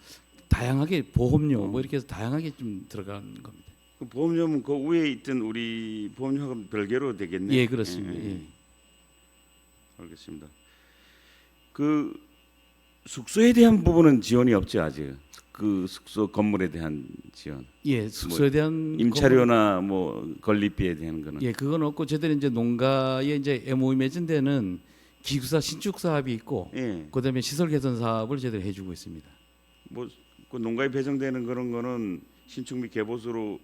다양하게 보험료 뭐 이렇게 해서 다양하게 좀 들어가는 겁니다. 그 보험료는 그 위에 있던 우리 보험료하고 별개로 되겠네요. 예, 그렇습니다. 예. 알겠습니다. 그 숙소에 대한 부분은 지원이 없죠 아직. 그 숙소 건물에 대한 지원. 예, 숙소에 대한 임차료나 뭐 건립비에 대한 거는. 예, 그건 없고 저희들이 이제 농가에 이제 MOU 맺은 데는 기숙사 신축 사업이 있고 예. 그다음에 시설 개선 사업을 저희들이 해주고 있습니다. 뭐 그 농가에 배정되는 그런 거는 신축 및 개보수로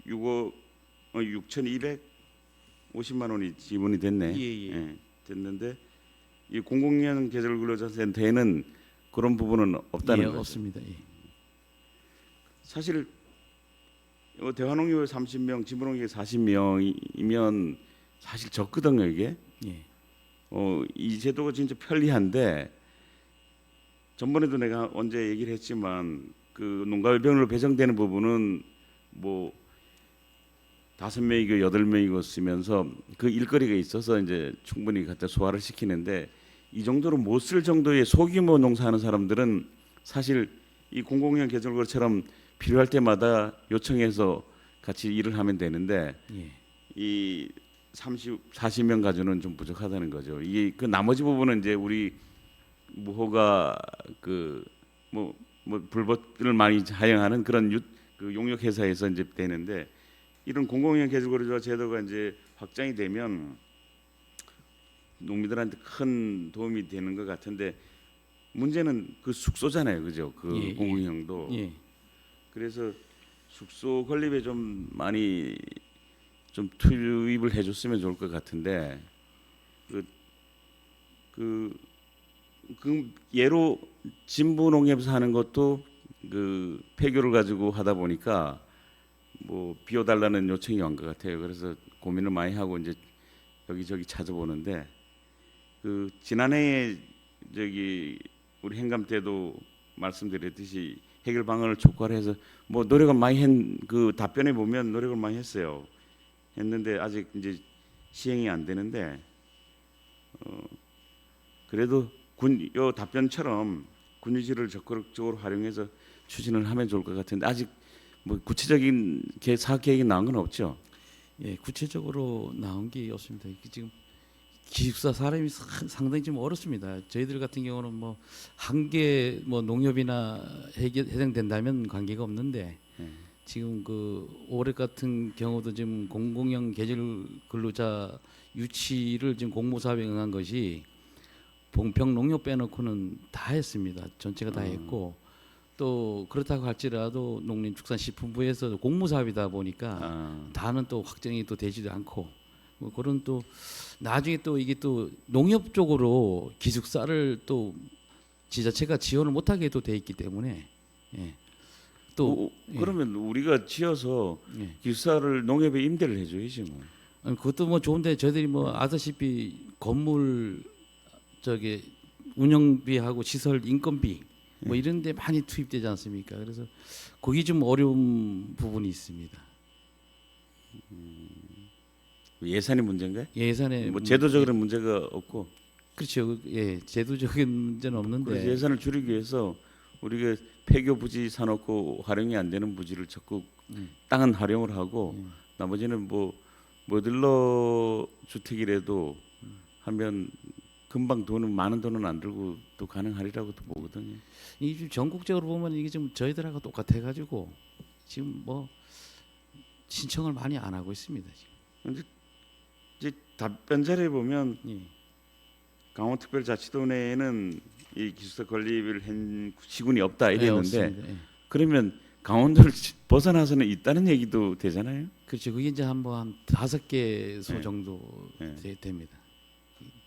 6,250만 원이 지분이 됐네. 예. 됐는데 이 공공형 계절 근로자 센터에는 그런 부분은 없다는 거죠. 없습니다. 예. 사실 대화농협 30명, 진부농협 40명이면 사실 적거든요 이게. 예. 이 제도가 진짜 편리한데 전번에도 내가 언제 얘기를 했지만 그 농가협병으로 배정되는 부분은 뭐 5명이고 8명이고 쓰면서 그 일거리가 있어서 이제 충분히 갖다 소화를 시키는데 이 정도로 못 쓸 정도의 소규모 농사하는 사람들은 사실 이 공공형 계절거처럼 필요할 때마다 요청해서 같이 일을 하면 되는데 이 40명 가지고는 좀 부족하다는 거죠. 이게 그 나머지 부분은 이제 우리 무허가 그 뭐 불법을 많이 하행하는 그런 그 용역 회사에서 이제 되는데 이런 공공형 계절거주자 제도가 이제 확장이 되면 농민들한테 큰 도움이 되는 것 같은데 문제는 그 숙소잖아요, 그죠? 그 공공형도. 예. 그래서 숙소 건립에 좀 많이 좀 투입을 해줬으면 좋을 것 같은데 그 예로 진부 농협에서 하는 것도 그 폐교를 가지고 하다 보니까 뭐 비워달라는 요청이 온 것 같아요. 그래서 고민을 많이 하고 이제 여기저기 찾아보는데 그 지난해에 저기 우리 행감 때도 말씀드렸듯이 해결 방안을 촉구를 해서 뭐 노력을 많이 그 답변에 보면 노력을 많이 했는데 아직 이제 시행이 안 되는데 그래도 요 답변처럼 군유지를 적극적으로 활용해서 추진을 하면 좋을 것 같은데 아직 뭐 구체적인 사업 계획이 나온 건 없죠. 예, 구체적으로 나온 게 없습니다. 지금 기숙사 사람이 상당히 좀 어렵습니다. 저희들 같은 경우는 뭐 한개 뭐 농협이나 해당된다면 관계가 없는데 지금 그 올해 같은 경우도 지금 공공형 계절 근로자 유치를 지금 공모사업에 응한 것이 봉평 농협 빼놓고는 다 했습니다. 전체가 다 했고 또 그렇다고 할지라도 농림축산식품부에서 공모사업이다 보니까 다는 또 확정이 또 되지도 않고 뭐 그런 또 나중에 또 이게 또 농협 쪽으로 기숙사를 또 지자체가 지원을 못하게 또 돼 있기 때문에 또 그러면 우리가 지어서 기숙사를 농협에 임대를 해줘야지 뭐. 아니, 그것도 뭐 좋은데 저희들이 뭐 아시다시피 건물 저기 운영비하고 시설 인건비 뭐 이런 데 많이 투입되지 않습니까? 그래서 거기 좀 어려운 부분이 있습니다. 예산의 문제인가요? 예산에 뭐 제도적인 문제가 없고 그렇죠. 예, 제도적인 문제는 없는데 그래서 예산을 줄이기 위해서 우리가 폐교 부지 사놓고 활용이 안 되는 부지를 적극 땅은 활용을 하고 나머지는 뭐 모듈러 주택이라도 하면 금방 많은 돈은 안 들고 또 가능하리라고 또 보거든요. 이게 좀 전국적으로 보면 이게 좀 저희들하고 똑같아가지고 지금 뭐 신청을 많이 안 하고 있습니다. 지금. 근데 이제 답변 자료에 보면 예. 강원특별자치도 내에는 이 기숙사 건립을 한 시군이 없다 예, 이랬는데 없습니다. 예. 그러면 강원도를 벗어나서는 있다는 얘기도 되잖아요. 그렇죠. 그게 이제 한 5개소 네. 정도 됩니다.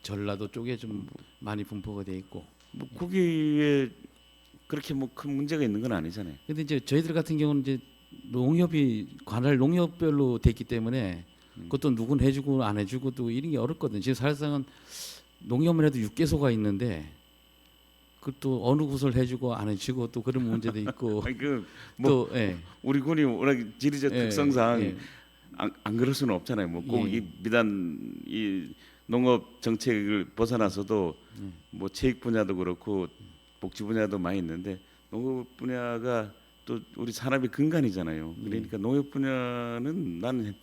전라도 쪽에 좀 많이 분포가 돼 있고. 뭐 거기에 그렇게 뭐 큰 문제가 있는 건 아니잖아요. 근데 이제 저희들 같은 경우는 이제 농협이 관할 농협별로 돼 있기 때문에 그것도 누군 해주고 안 해주고 또 이런 게 어렵거든요. 지금 사실상은 농협만 해도 6개소가 있는데 그것도 어느 곳을 해주고 안 해주고 또 그런 문제도 있고 아니 그뭐 또 예. 우리 군이 워낙 지리적 예, 특성상 예. 안 그럴 수는 없잖아요. 뭐 꼭 예. 이 비단 이 농업 정책을 벗어나서도 뭐 체육 분야도 그렇고 복지 분야도 많이 있는데 농업 분야가 또 우리 산업의 근간이잖아요. 그러니까 농업 분야는 나는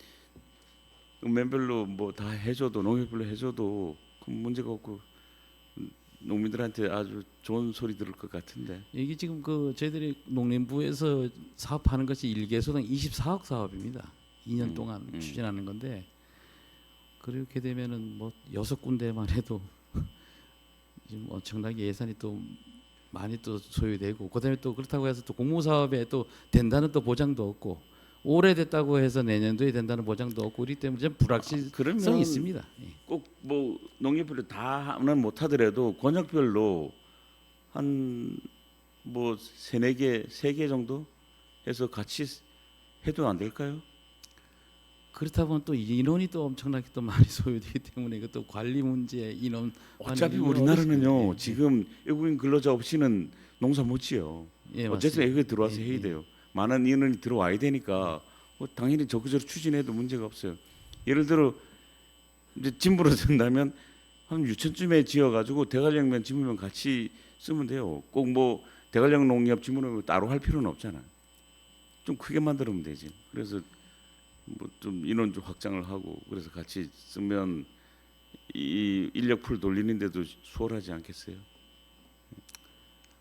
면별로 뭐 다 해줘도 농협별로 해줘도 큰 문제가 없고 농민들한테 아주 좋은 소리 들을 것 같은데. 이게 지금 그 저희들이 농림부에서 사업하는 것이 1개소당 24억 사업입니다. 2년 동안 추진하는 건데 그렇게 되면은 뭐 6군데만 해도 지금 엄청나게 예산이 또 많이 또 소요되고 그다음에 또 그렇다고 해서 또 공모사업에 또 된다는 또 보장도 없고 오래됐다고 해서 내년도에 된다는 보장도 없고 그렇기 때문에 좀 불확실성이 그러면 있습니다. 예. 꼭 뭐 농협별로 다는 못하더라도 권역별로 한 뭐 3개 4개 정도 해서 같이 해도 안 될까요? 그렇다 보면 또 인원이 또 엄청나게 또 많이 소요되기 때문에 이것도 관리 문제 인원 어차피 이거 우리나라는요 어렵습니다. 예. 지금 외국인 근로자 없이는 농사 못 지어. 예, 어쨌든 맞습니다. 여기 들어와서 예, 해야 예. 돼요. 많은 인원이 들어와야 되니까 당연히 적극적으로 추진해도 문제가 없어요. 예를 들어 이제 진부로 된다면 한 유천쯤에 지어가지고 대관령면 지문면 같이 쓰면 돼요. 꼭 뭐 대관령 농협 지문을 따로 할 필요는 없잖아. 좀 크게 만들면 되지. 그래서 뭐 좀 인원 좀 확장을 하고 그래서 같이 쓰면 이 인력풀 돌리는데도 수월하지 않겠어요?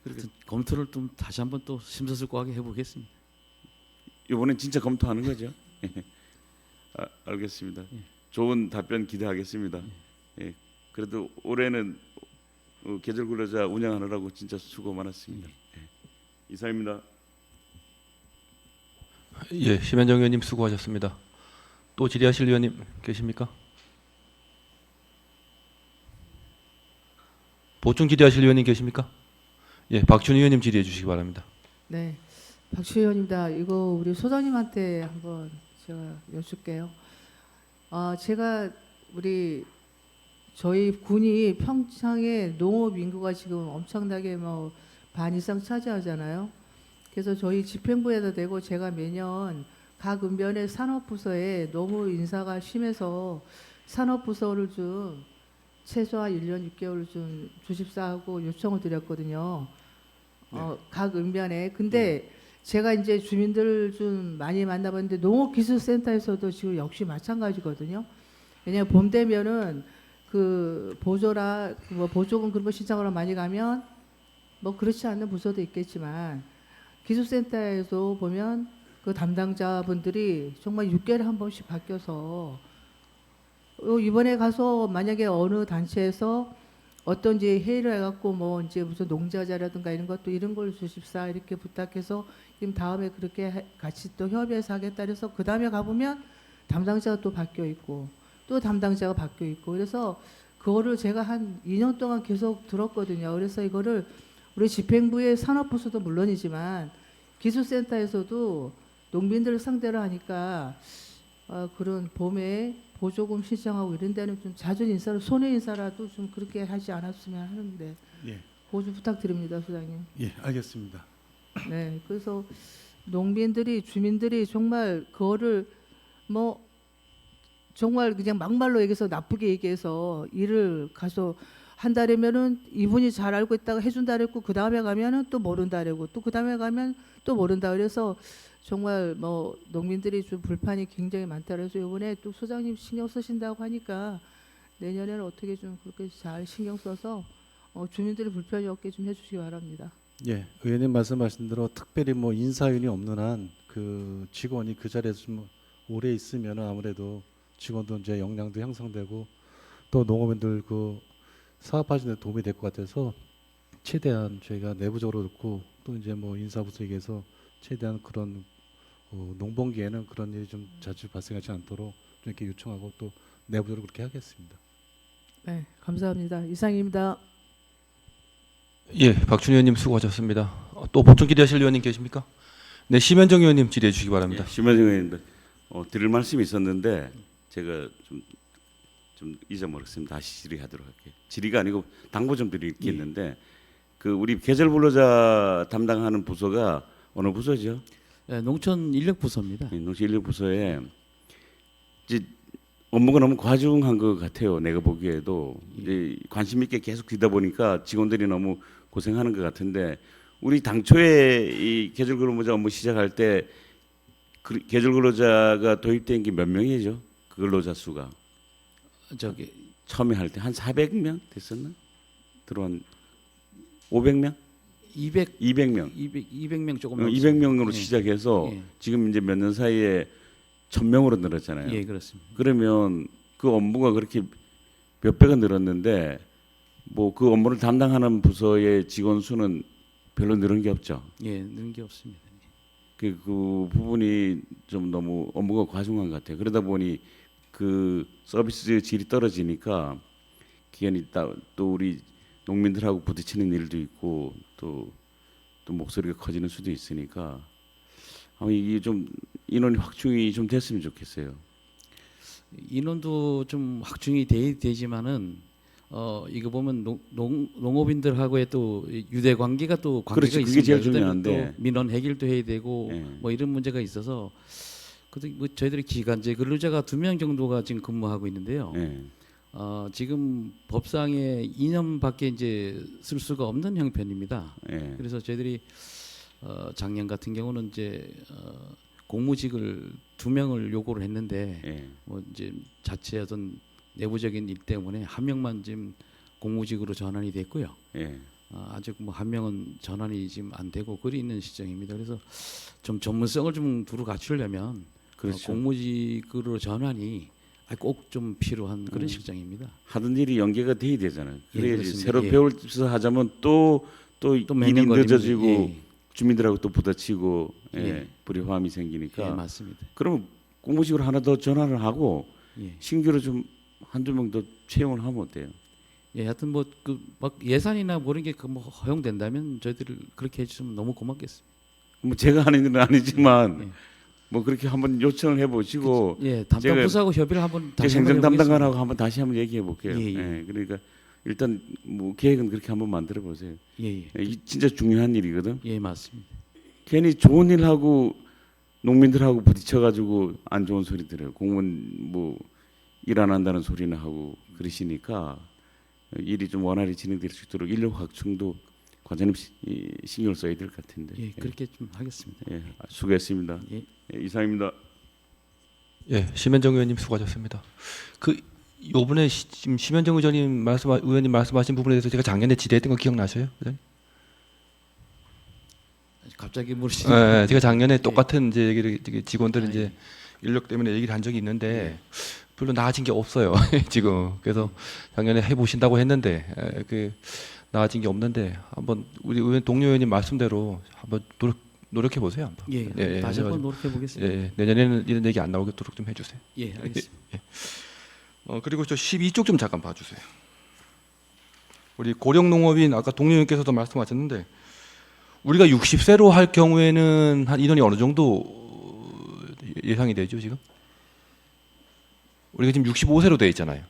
하여튼 검토를 좀 다시 한번 또 심사숙고하게 해보겠습니다. 이번엔 진짜 검토하는 거죠? 알겠습니다. 좋은 답변 기대하겠습니다. 예. 그래도 올해는 계절 근로자 운영하느라고 진짜 수고 많았습니다. 예. 이상입니다. 예, 심현정 의원님 수고하셨습니다. 또 질의하실 의원님 계십니까? 보충 질의하실 의원님 계십니까? 예, 박준 의원님 질의해 주시기 바랍니다. 네, 박주 의원입니다. 이거 우리 소장님한테 한번 제가 여쭐게요. 제가 저희 군이 평창의 농업 인구가 지금 엄청나게 뭐 반 이상 차지하잖아요. 그래서 저희 집행부에다 대고 제가 매년 각 읍면의 산업부서에 너무 인사가 심해서 산업부서를 좀 최소한 1년 6개월 좀 주십사하고 요청을 드렸거든요. 각 읍면에. 근데 제가 이제 주민들 좀 많이 만나봤는데 농업기술센터에서도 지금 역시 마찬가지거든요. 왜냐하면 봄 되면은 그 보조라 뭐 보조금 그런 거 신청하러 많이 가면 뭐 그렇지 않는 부서도 있겠지만 기술센터에서 보면 그 담당자분들이 정말 6개월에 한 번씩 바뀌어서 이번에 가서 만약에 어느 단체에서 어떤지 회의를 해갖고 뭐 이제 무슨 농자재라든가 이런 것도 이런 걸 주십사 이렇게 부탁해서 지금 다음에 그렇게 같이 또 협의해서 하겠다 그래서 그 다음에 가보면 담당자가 또 바뀌어 있고 또 담당자가 바뀌어 있고 그래서 그거를 제가 한 2년 동안 계속 들었거든요. 그래서 이거를 우리 집행부의 산업부서도 물론이지만 기술센터에서도 농민들을 상대로 하니까 그런 봄에 보조금 신청하고 이런 데는 좀 잦은 인사를 손해 인사라도 좀 그렇게 하지 않았으면 하는데 예, 보조 부탁드립니다, 소장님. 예, 알겠습니다. 네, 그래서 농민들이 주민들이 정말 그거를 뭐 정말 그냥 막말로 얘기해서 나쁘게 얘기해서 일을 가서 한 달이면은 이분이 잘 알고 있다가 해준다 그랬고 그 다음에 가면은 또 모른다 그러고 또 그 다음에 가면 또 모른다 그래서 정말 뭐 농민들이 좀 불판이 굉장히 많다 그래서 이번에 또 소장님 신경 쓰신다고 하니까 내년에는 어떻게 좀 그렇게 잘 신경 써서 주민들이 불편이 없게 좀 해주시기 바랍니다. 예, 의원님 말씀하신 대로 특별히 뭐 인사윤이 없는 한 그 직원이 그 자리에서 좀 오래 있으면 아무래도 직원도 이제 역량도 형성되고 또 농업인들 그 사업하시는 데 도움이 될 것 같아서 최대한 저희가 내부적으로 듣고 또 이제 뭐 인사부서 얘기해서 최대한 그런 농번기에는 그런 일이 좀 자주 발생하지 않도록 좀 이렇게 요청하고 또 내부적으로 그렇게 하겠습니다. 네, 감사합니다. 이상입니다. 예, 박준 의원님 수고하셨습니다. 또 보충 질의하실 의원님 계십니까? 네, 심현정 의원님 질의해 주시기 바랍니다. 예, 심현정 의원님 드릴 말씀이 있었는데 제가 좀 잊어먹었습니다. 다시 질의하도록 할게요. 질의가 아니고 당부 좀 드리겠는데 그 우리 계절 근로자 담당하는 부서가 어느 부서죠? 네, 농촌인력부서입니다. 농촌인력부서에 이제 업무가 너무 과중한 것 같아요. 내가 보기에도 이제 관심 있게 계속 듣다 보니까 직원들이 너무 고생하는 것 같은데 우리 당초에 이 계절 근로자 업무 시작할 때 계절 근로자가 도입된 게 몇 명이죠? 그 근로자 수가 저기 처음에 할 때 한 400명 됐었나? 들어온 500명? 200명. 200명 조금 200명으로 예. 시작해서 예. 지금 이제 몇 년 사이에 1000명으로 늘었잖아요. 예, 그렇습니다. 그러면 그 업무가 그렇게 몇 배가 늘었는데 뭐 그 업무를 담당하는 부서의 직원 수는 별로 늘은 게 없죠. 예, 늘은 게 없습니다. 그 부분이 좀 너무 업무가 과중한 것 같아요. 그러다 보니 그 서비스 질이 떨어지니까 기간이 또 우리 농민들하고 부딪히는 일도 있고 또 목소리가 커지는 수도 있으니까 이게 좀 인원이 확충이 좀 됐으면 좋겠어요. 인원도 좀 확충이 되지만은 이거 보면 농업인들하고의 또 유대 관계가 또 관계가 그렇지, 그게 있습니다. 제일 그다음에 중요한데. 또 민원 해결도 해야 되고 예. 뭐 이런 문제가 있어서 뭐 저희들이 기간제 근로자가 2명 정도가 지금 근무하고 있는데요. 예. 지금 법상에 2년밖에 이제 쓸 수가 없는 형편입니다. 예. 그래서 저희들이 작년 같은 경우는 이제 공무직을 2명을 요구를 했는데 예. 뭐 이제 자체 어떤 내부적인 일 때문에 1명만 지금 공무직으로 전환이 됐고요. 예. 아직 뭐 1명은 전환이 지금 안 되고 그리 있는 시점입니다. 그래서 좀 전문성을 좀 두루 갖추려면 그렇죠. 공무직으로 전환이 꼭 좀 필요한 그런 실정입니다. 하던 일이 연계가 돼야 되잖아요. 예, 그래야지 그렇습니다. 새로 예. 배워서 하자면 또 또 몇 일이 년 걸리면- 늦어지고 예. 주민들하고 또 부딪히고 예. 불이화음이 생기니까 예, 맞습니다. 그러면 공무직으로 하나 더 전환을 하고 예. 신규로 좀 한두 명 더 채용을 하면 어때요? 예, 하여튼 뭐 그 막 예산이나 뭐 이런 게 그 뭐 허용된다면 저희들 그렇게 해주시면 너무 고맙겠습니다. 뭐 제가 하는 일은 아니지만 예. 뭐 그렇게 한번 요청을 해보시고 예, 담당 제가 부서하고 협의를 한번 제 다시 한번 행정 해보겠습니다. 담당관하고 한번 다시 한번 얘기해 볼게요. 예, 예. 그러니까 일단 뭐 계획은 그렇게 한번 만들어 보세요. 예, 예. 이 진짜 중요한 일이거든. 예, 맞습니다. 괜히 좋은 일 하고 농민들하고 부딪혀가지고 안 좋은 소리 들어요. 공무원 뭐 일 안 한다는 소리나 하고 그러시니까 일이 좀 원활히 진행될 수 있도록 인력 확충도 과장님 신경을 써야 될 것 같은데. 예, 그렇게 좀 하겠습니다. 예, 수고했습니다. 예. 예, 이상입니다. 예, 심현정 의원님 수고하셨습니다. 그 요번에 지금 심현정 의원님 말씀하신 부분에 대해서 제가 작년에 질의했던 거 기억나셔요? 의원님? 갑자기 물으시죠. 예, 제가 작년에 똑같은 이제 얘기를 직원들 아, 이제 인력 때문에 얘기를 한 적이 있는데 별로 나아진 게 없어요 지금. 그래서 작년에 해보신다고 했는데 그 나아진 게 없는데 한번 우리 의원 동료 의원님 말씀대로 한번 노력해 보세요 한번. 예, 다시 한번 노력해 보겠습니다. 예, 내년에는 이런 얘기 안 나오도록 좀 해주세요. 예, 알겠습니다. 그리고 저 12쪽 좀 잠깐 봐주세요. 우리 고령농업인 아까 동료 의원께서도 말씀하셨는데 우리가 60세로 할 경우에는 한 인원이 어느 정도 예상이 되죠 지금? 우리가 지금 65세로 되어 있잖아요.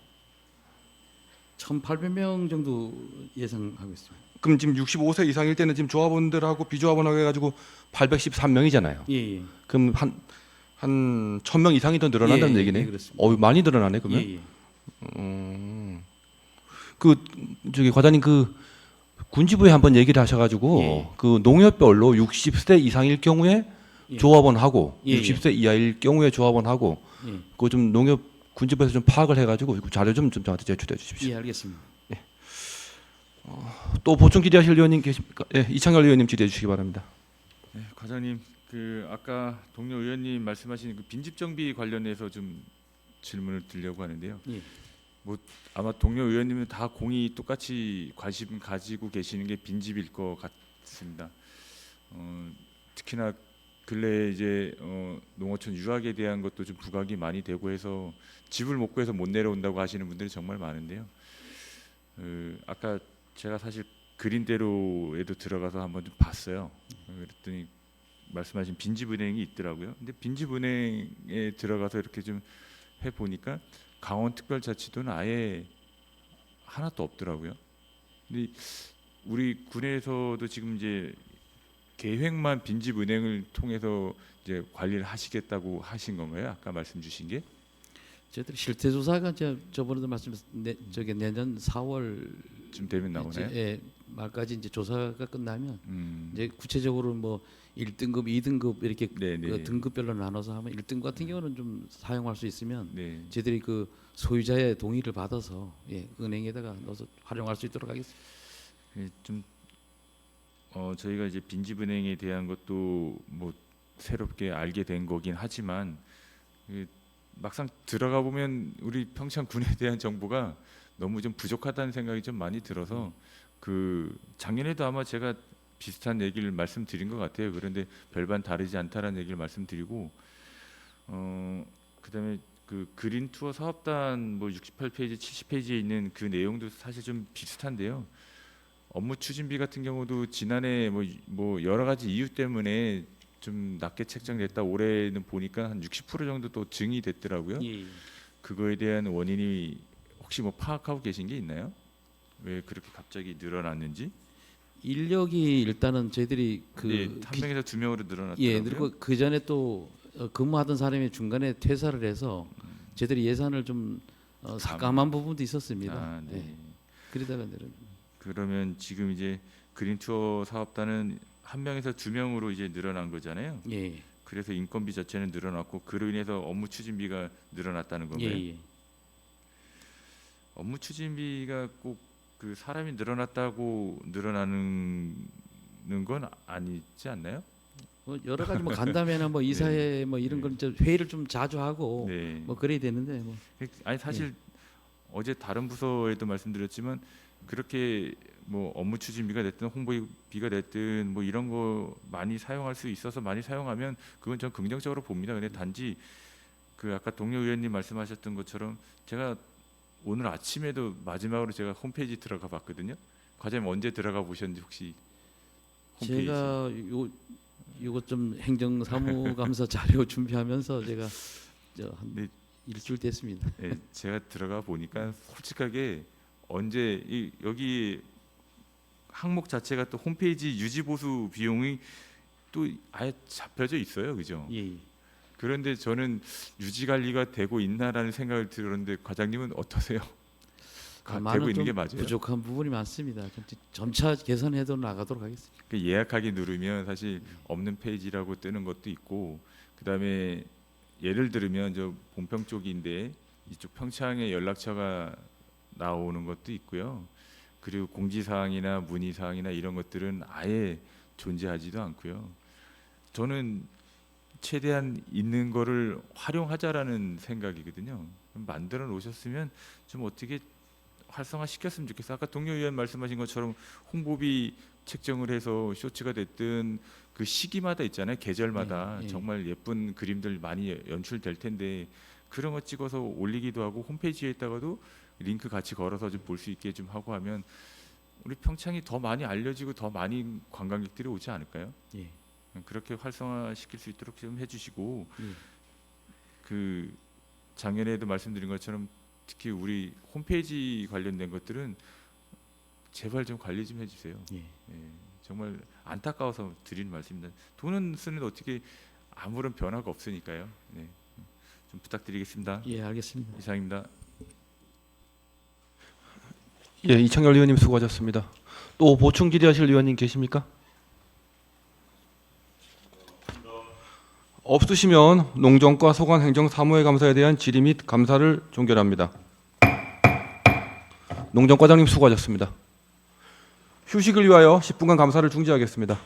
1,800명 정도 예상하고 있습니다. 그럼 지금 65세 이상일 때는 지금 조합원들하고 비조합원하고 해가지고 813명이잖아요. 예, 예. 그럼 한 1,000명 이상이 더 늘어난다는 예, 얘기네. 예, 그렇습니다. 많이 늘어나네 그러면. 예, 예. 그 저기 과장님 그 군지부에 한번 얘기를 하셔가지고 예. 그 농협별로 60세 이상일 경우에 예. 조합원하고 예, 예. 60세 이하일 경우에 조합원하고 예. 그거 좀 농협 군지부에서 좀 파악을 해가지고 그 자료 좀 저한테 제출해 주십시오. 예, 알겠습니다. 또 보충 질의하실 의원님 계십니까? 예, 이창열 의원님 질의해 주시기 바랍니다. 네, 과장님 그 아까 동료 의원님 말씀하신 그 빈집 정비 관련해서 좀 질문을 드리려고 하는데요. 예. 뭐 아마 동료 의원님은 다 공이 똑같이 관심 가지고 계시는 게 빈집일 것 같습니다. 특히나 근래 이제 농어촌 유학에 대한 것도 좀 부각이 많이 되고 해서 집을 못 구해서 못 내려온다고 하시는 분들이 정말 많은데요. 아까 제가 사실 그린대로에도 들어가서 한번 좀 봤어요. 그랬더니 말씀하신 빈집은행이 있더라고요. 근데 빈집은행에 들어가서 이렇게 좀 해보니까 강원특별자치도는 아예 하나도 없더라고요. 근데 우리 군에서도 지금 이제 계획만 빈집은행을 통해서 이제 관리를 하시겠다고 하신 건가요? 아까 말씀 주신 게? 저희들 실태 조사가 저번에도 말씀드렸 저기 내년 4월 좀 되면 나오나요? 예, 말까지 이제 조사가 끝나면 음. 이제 구체적으로 뭐 1등급, 2등급 이렇게 네네. 그 등급별로 나눠서 하면 1등 같은 경우는 좀 사용할 수 있으면 네. 저희들이 그 소유자의 동의를 받아서 예, 은행에다가 넣어서 활용할 수 있도록 하겠습니다. 좀 저희가 이제 빈집은행에 대한 것도 뭐 새롭게 알게 된 거긴 하지만 막상 들어가 보면 우리 평창 군에 대한 정보가 너무 좀 부족하다는 생각이 좀 많이 들어서 그 작년에도 아마 제가 비슷한 얘기를 말씀드린 것 같아요. 그런데 별반 다르지 않다라는 얘기를 말씀드리고 그다음에 그 그린 투어 사업단 뭐 68페이지, 70페이지에 있는 그 내용도 사실 좀 비슷한데요. 업무 추진비 같은 경우도 지난해 뭐 여러 가지 이유 때문에 좀 낮게 책정됐다. 올해는 보니까 한 60% 정도 또 증이 됐더라고요. 예. 그거에 대한 원인이 혹시 뭐 파악하고 계신 게 있나요? 왜 그렇게 갑자기 늘어났는지? 인력이 일단은 저희들이 그 예, 한 명에서 두 명으로 늘어났더라고요. 예, 그리고 그 전에 또 근무하던 사람이 중간에 퇴사를 해서 저희들이 예산을 좀 삭감한 부분도 있었습니다. 아, 네. 예. 그러다가 내려. 그러면 지금 이제 그린 투어 사업단은 한 명에서 두 명으로 이제 늘어난 거잖아요. 예, 그래서 인건비 자체는 늘어났고 그로 인해서 업무 추진비가 늘어났다는 예, 건가요? 예. 업무 추진비가 꼭 그 사람이 늘어났다고 늘어나는 건 아니지 않나요? 뭐 여러 가지 뭐 간담회나 뭐 이사회 뭐 이런 걸 이제 회의를 좀 자주 하고 네. 뭐 그래야 되는데 뭐 아니 사실 어제 다른 부서에도 말씀드렸지만 그렇게 뭐 업무 추진비가 됐든 홍보비가 됐든 뭐 이런 거 많이 사용할 수 있어서 많이 사용하면 그건 전 긍정적으로 봅니다. 근데 단지 그 아까 동료 의원님 말씀하셨던 것처럼 제가 오늘 아침에도 마지막으로 제가 홈페이지 들어가 봤거든요. 과장님 언제 들어가 보셨는지 혹시 홈페이지? 제가 요거 좀 행정사무감사 자료 준비하면서 제가 한 네. 일주일 됐습니다. 네, 제가 들어가 보니까 솔직하게 언제 여기 항목 자체가 또 홈페이지 유지 보수 비용이 또 아예 잡혀져 있어요, 그죠? 예. 그런데 저는 유지 관리가 되고 있나라는 생각을 들었는데 과장님은 어떠세요? 되고 많은 있는 좀 게 맞아요? 부족한 부분이 많습니다. 좀 점차 개선해도 나가도록 하겠습니다. 그 예약하기 누르면 사실 없는 페이지라고 뜨는 것도 있고, 그다음에 예를 들면 저 본평 쪽인데 이쪽 평창에 연락처가 나오는 것도 있고요. 그리고 공지사항이나 문의사항이나 이런 것들은 아예 존재하지도 않고요. 저는 최대한 있는 거를 활용하자라는 생각이거든요. 만들어 놓으셨으면 좀 어떻게 활성화 시켰으면 좋겠어요. 아까 동료 의원 말씀하신 것처럼 홍보비 책정을 해서 쇼츠가 됐든 그 시기마다 있잖아요. 계절마다 예. 정말 예쁜 그림들 많이 연출될 텐데 그런 거 찍어서 올리기도 하고 홈페이지에 있다가도 링크 같이 걸어서 좀 볼 수 있게 좀 하고 하면 우리 평창이 더 많이 알려지고 더 많이 관광객들이 오지 않을까요? 예. 그렇게 활성화 시킬 수 있도록 좀 해주시고 예. 그 작년에도 말씀드린 것처럼 특히 우리 홈페이지 관련된 것들은 제발 좀 관리 좀 해주세요. 예. 예, 정말 안타까워서 드리는 말씀입니다. 돈은 쓰는데 어떻게 아무런 변화가 없으니까요. 네, 좀 부탁드리겠습니다. 예, 알겠습니다. 이상입니다. 예, 이창열 의원님 수고하셨습니다. 또 보충 질의하실 의원님 계십니까? 없으시면 농정과 소관행정사무회 감사에 대한 질의 및 감사를 종결합니다. 농정과장님 수고하셨습니다. 휴식을 위하여 10분간 감사를 중지하겠습니다.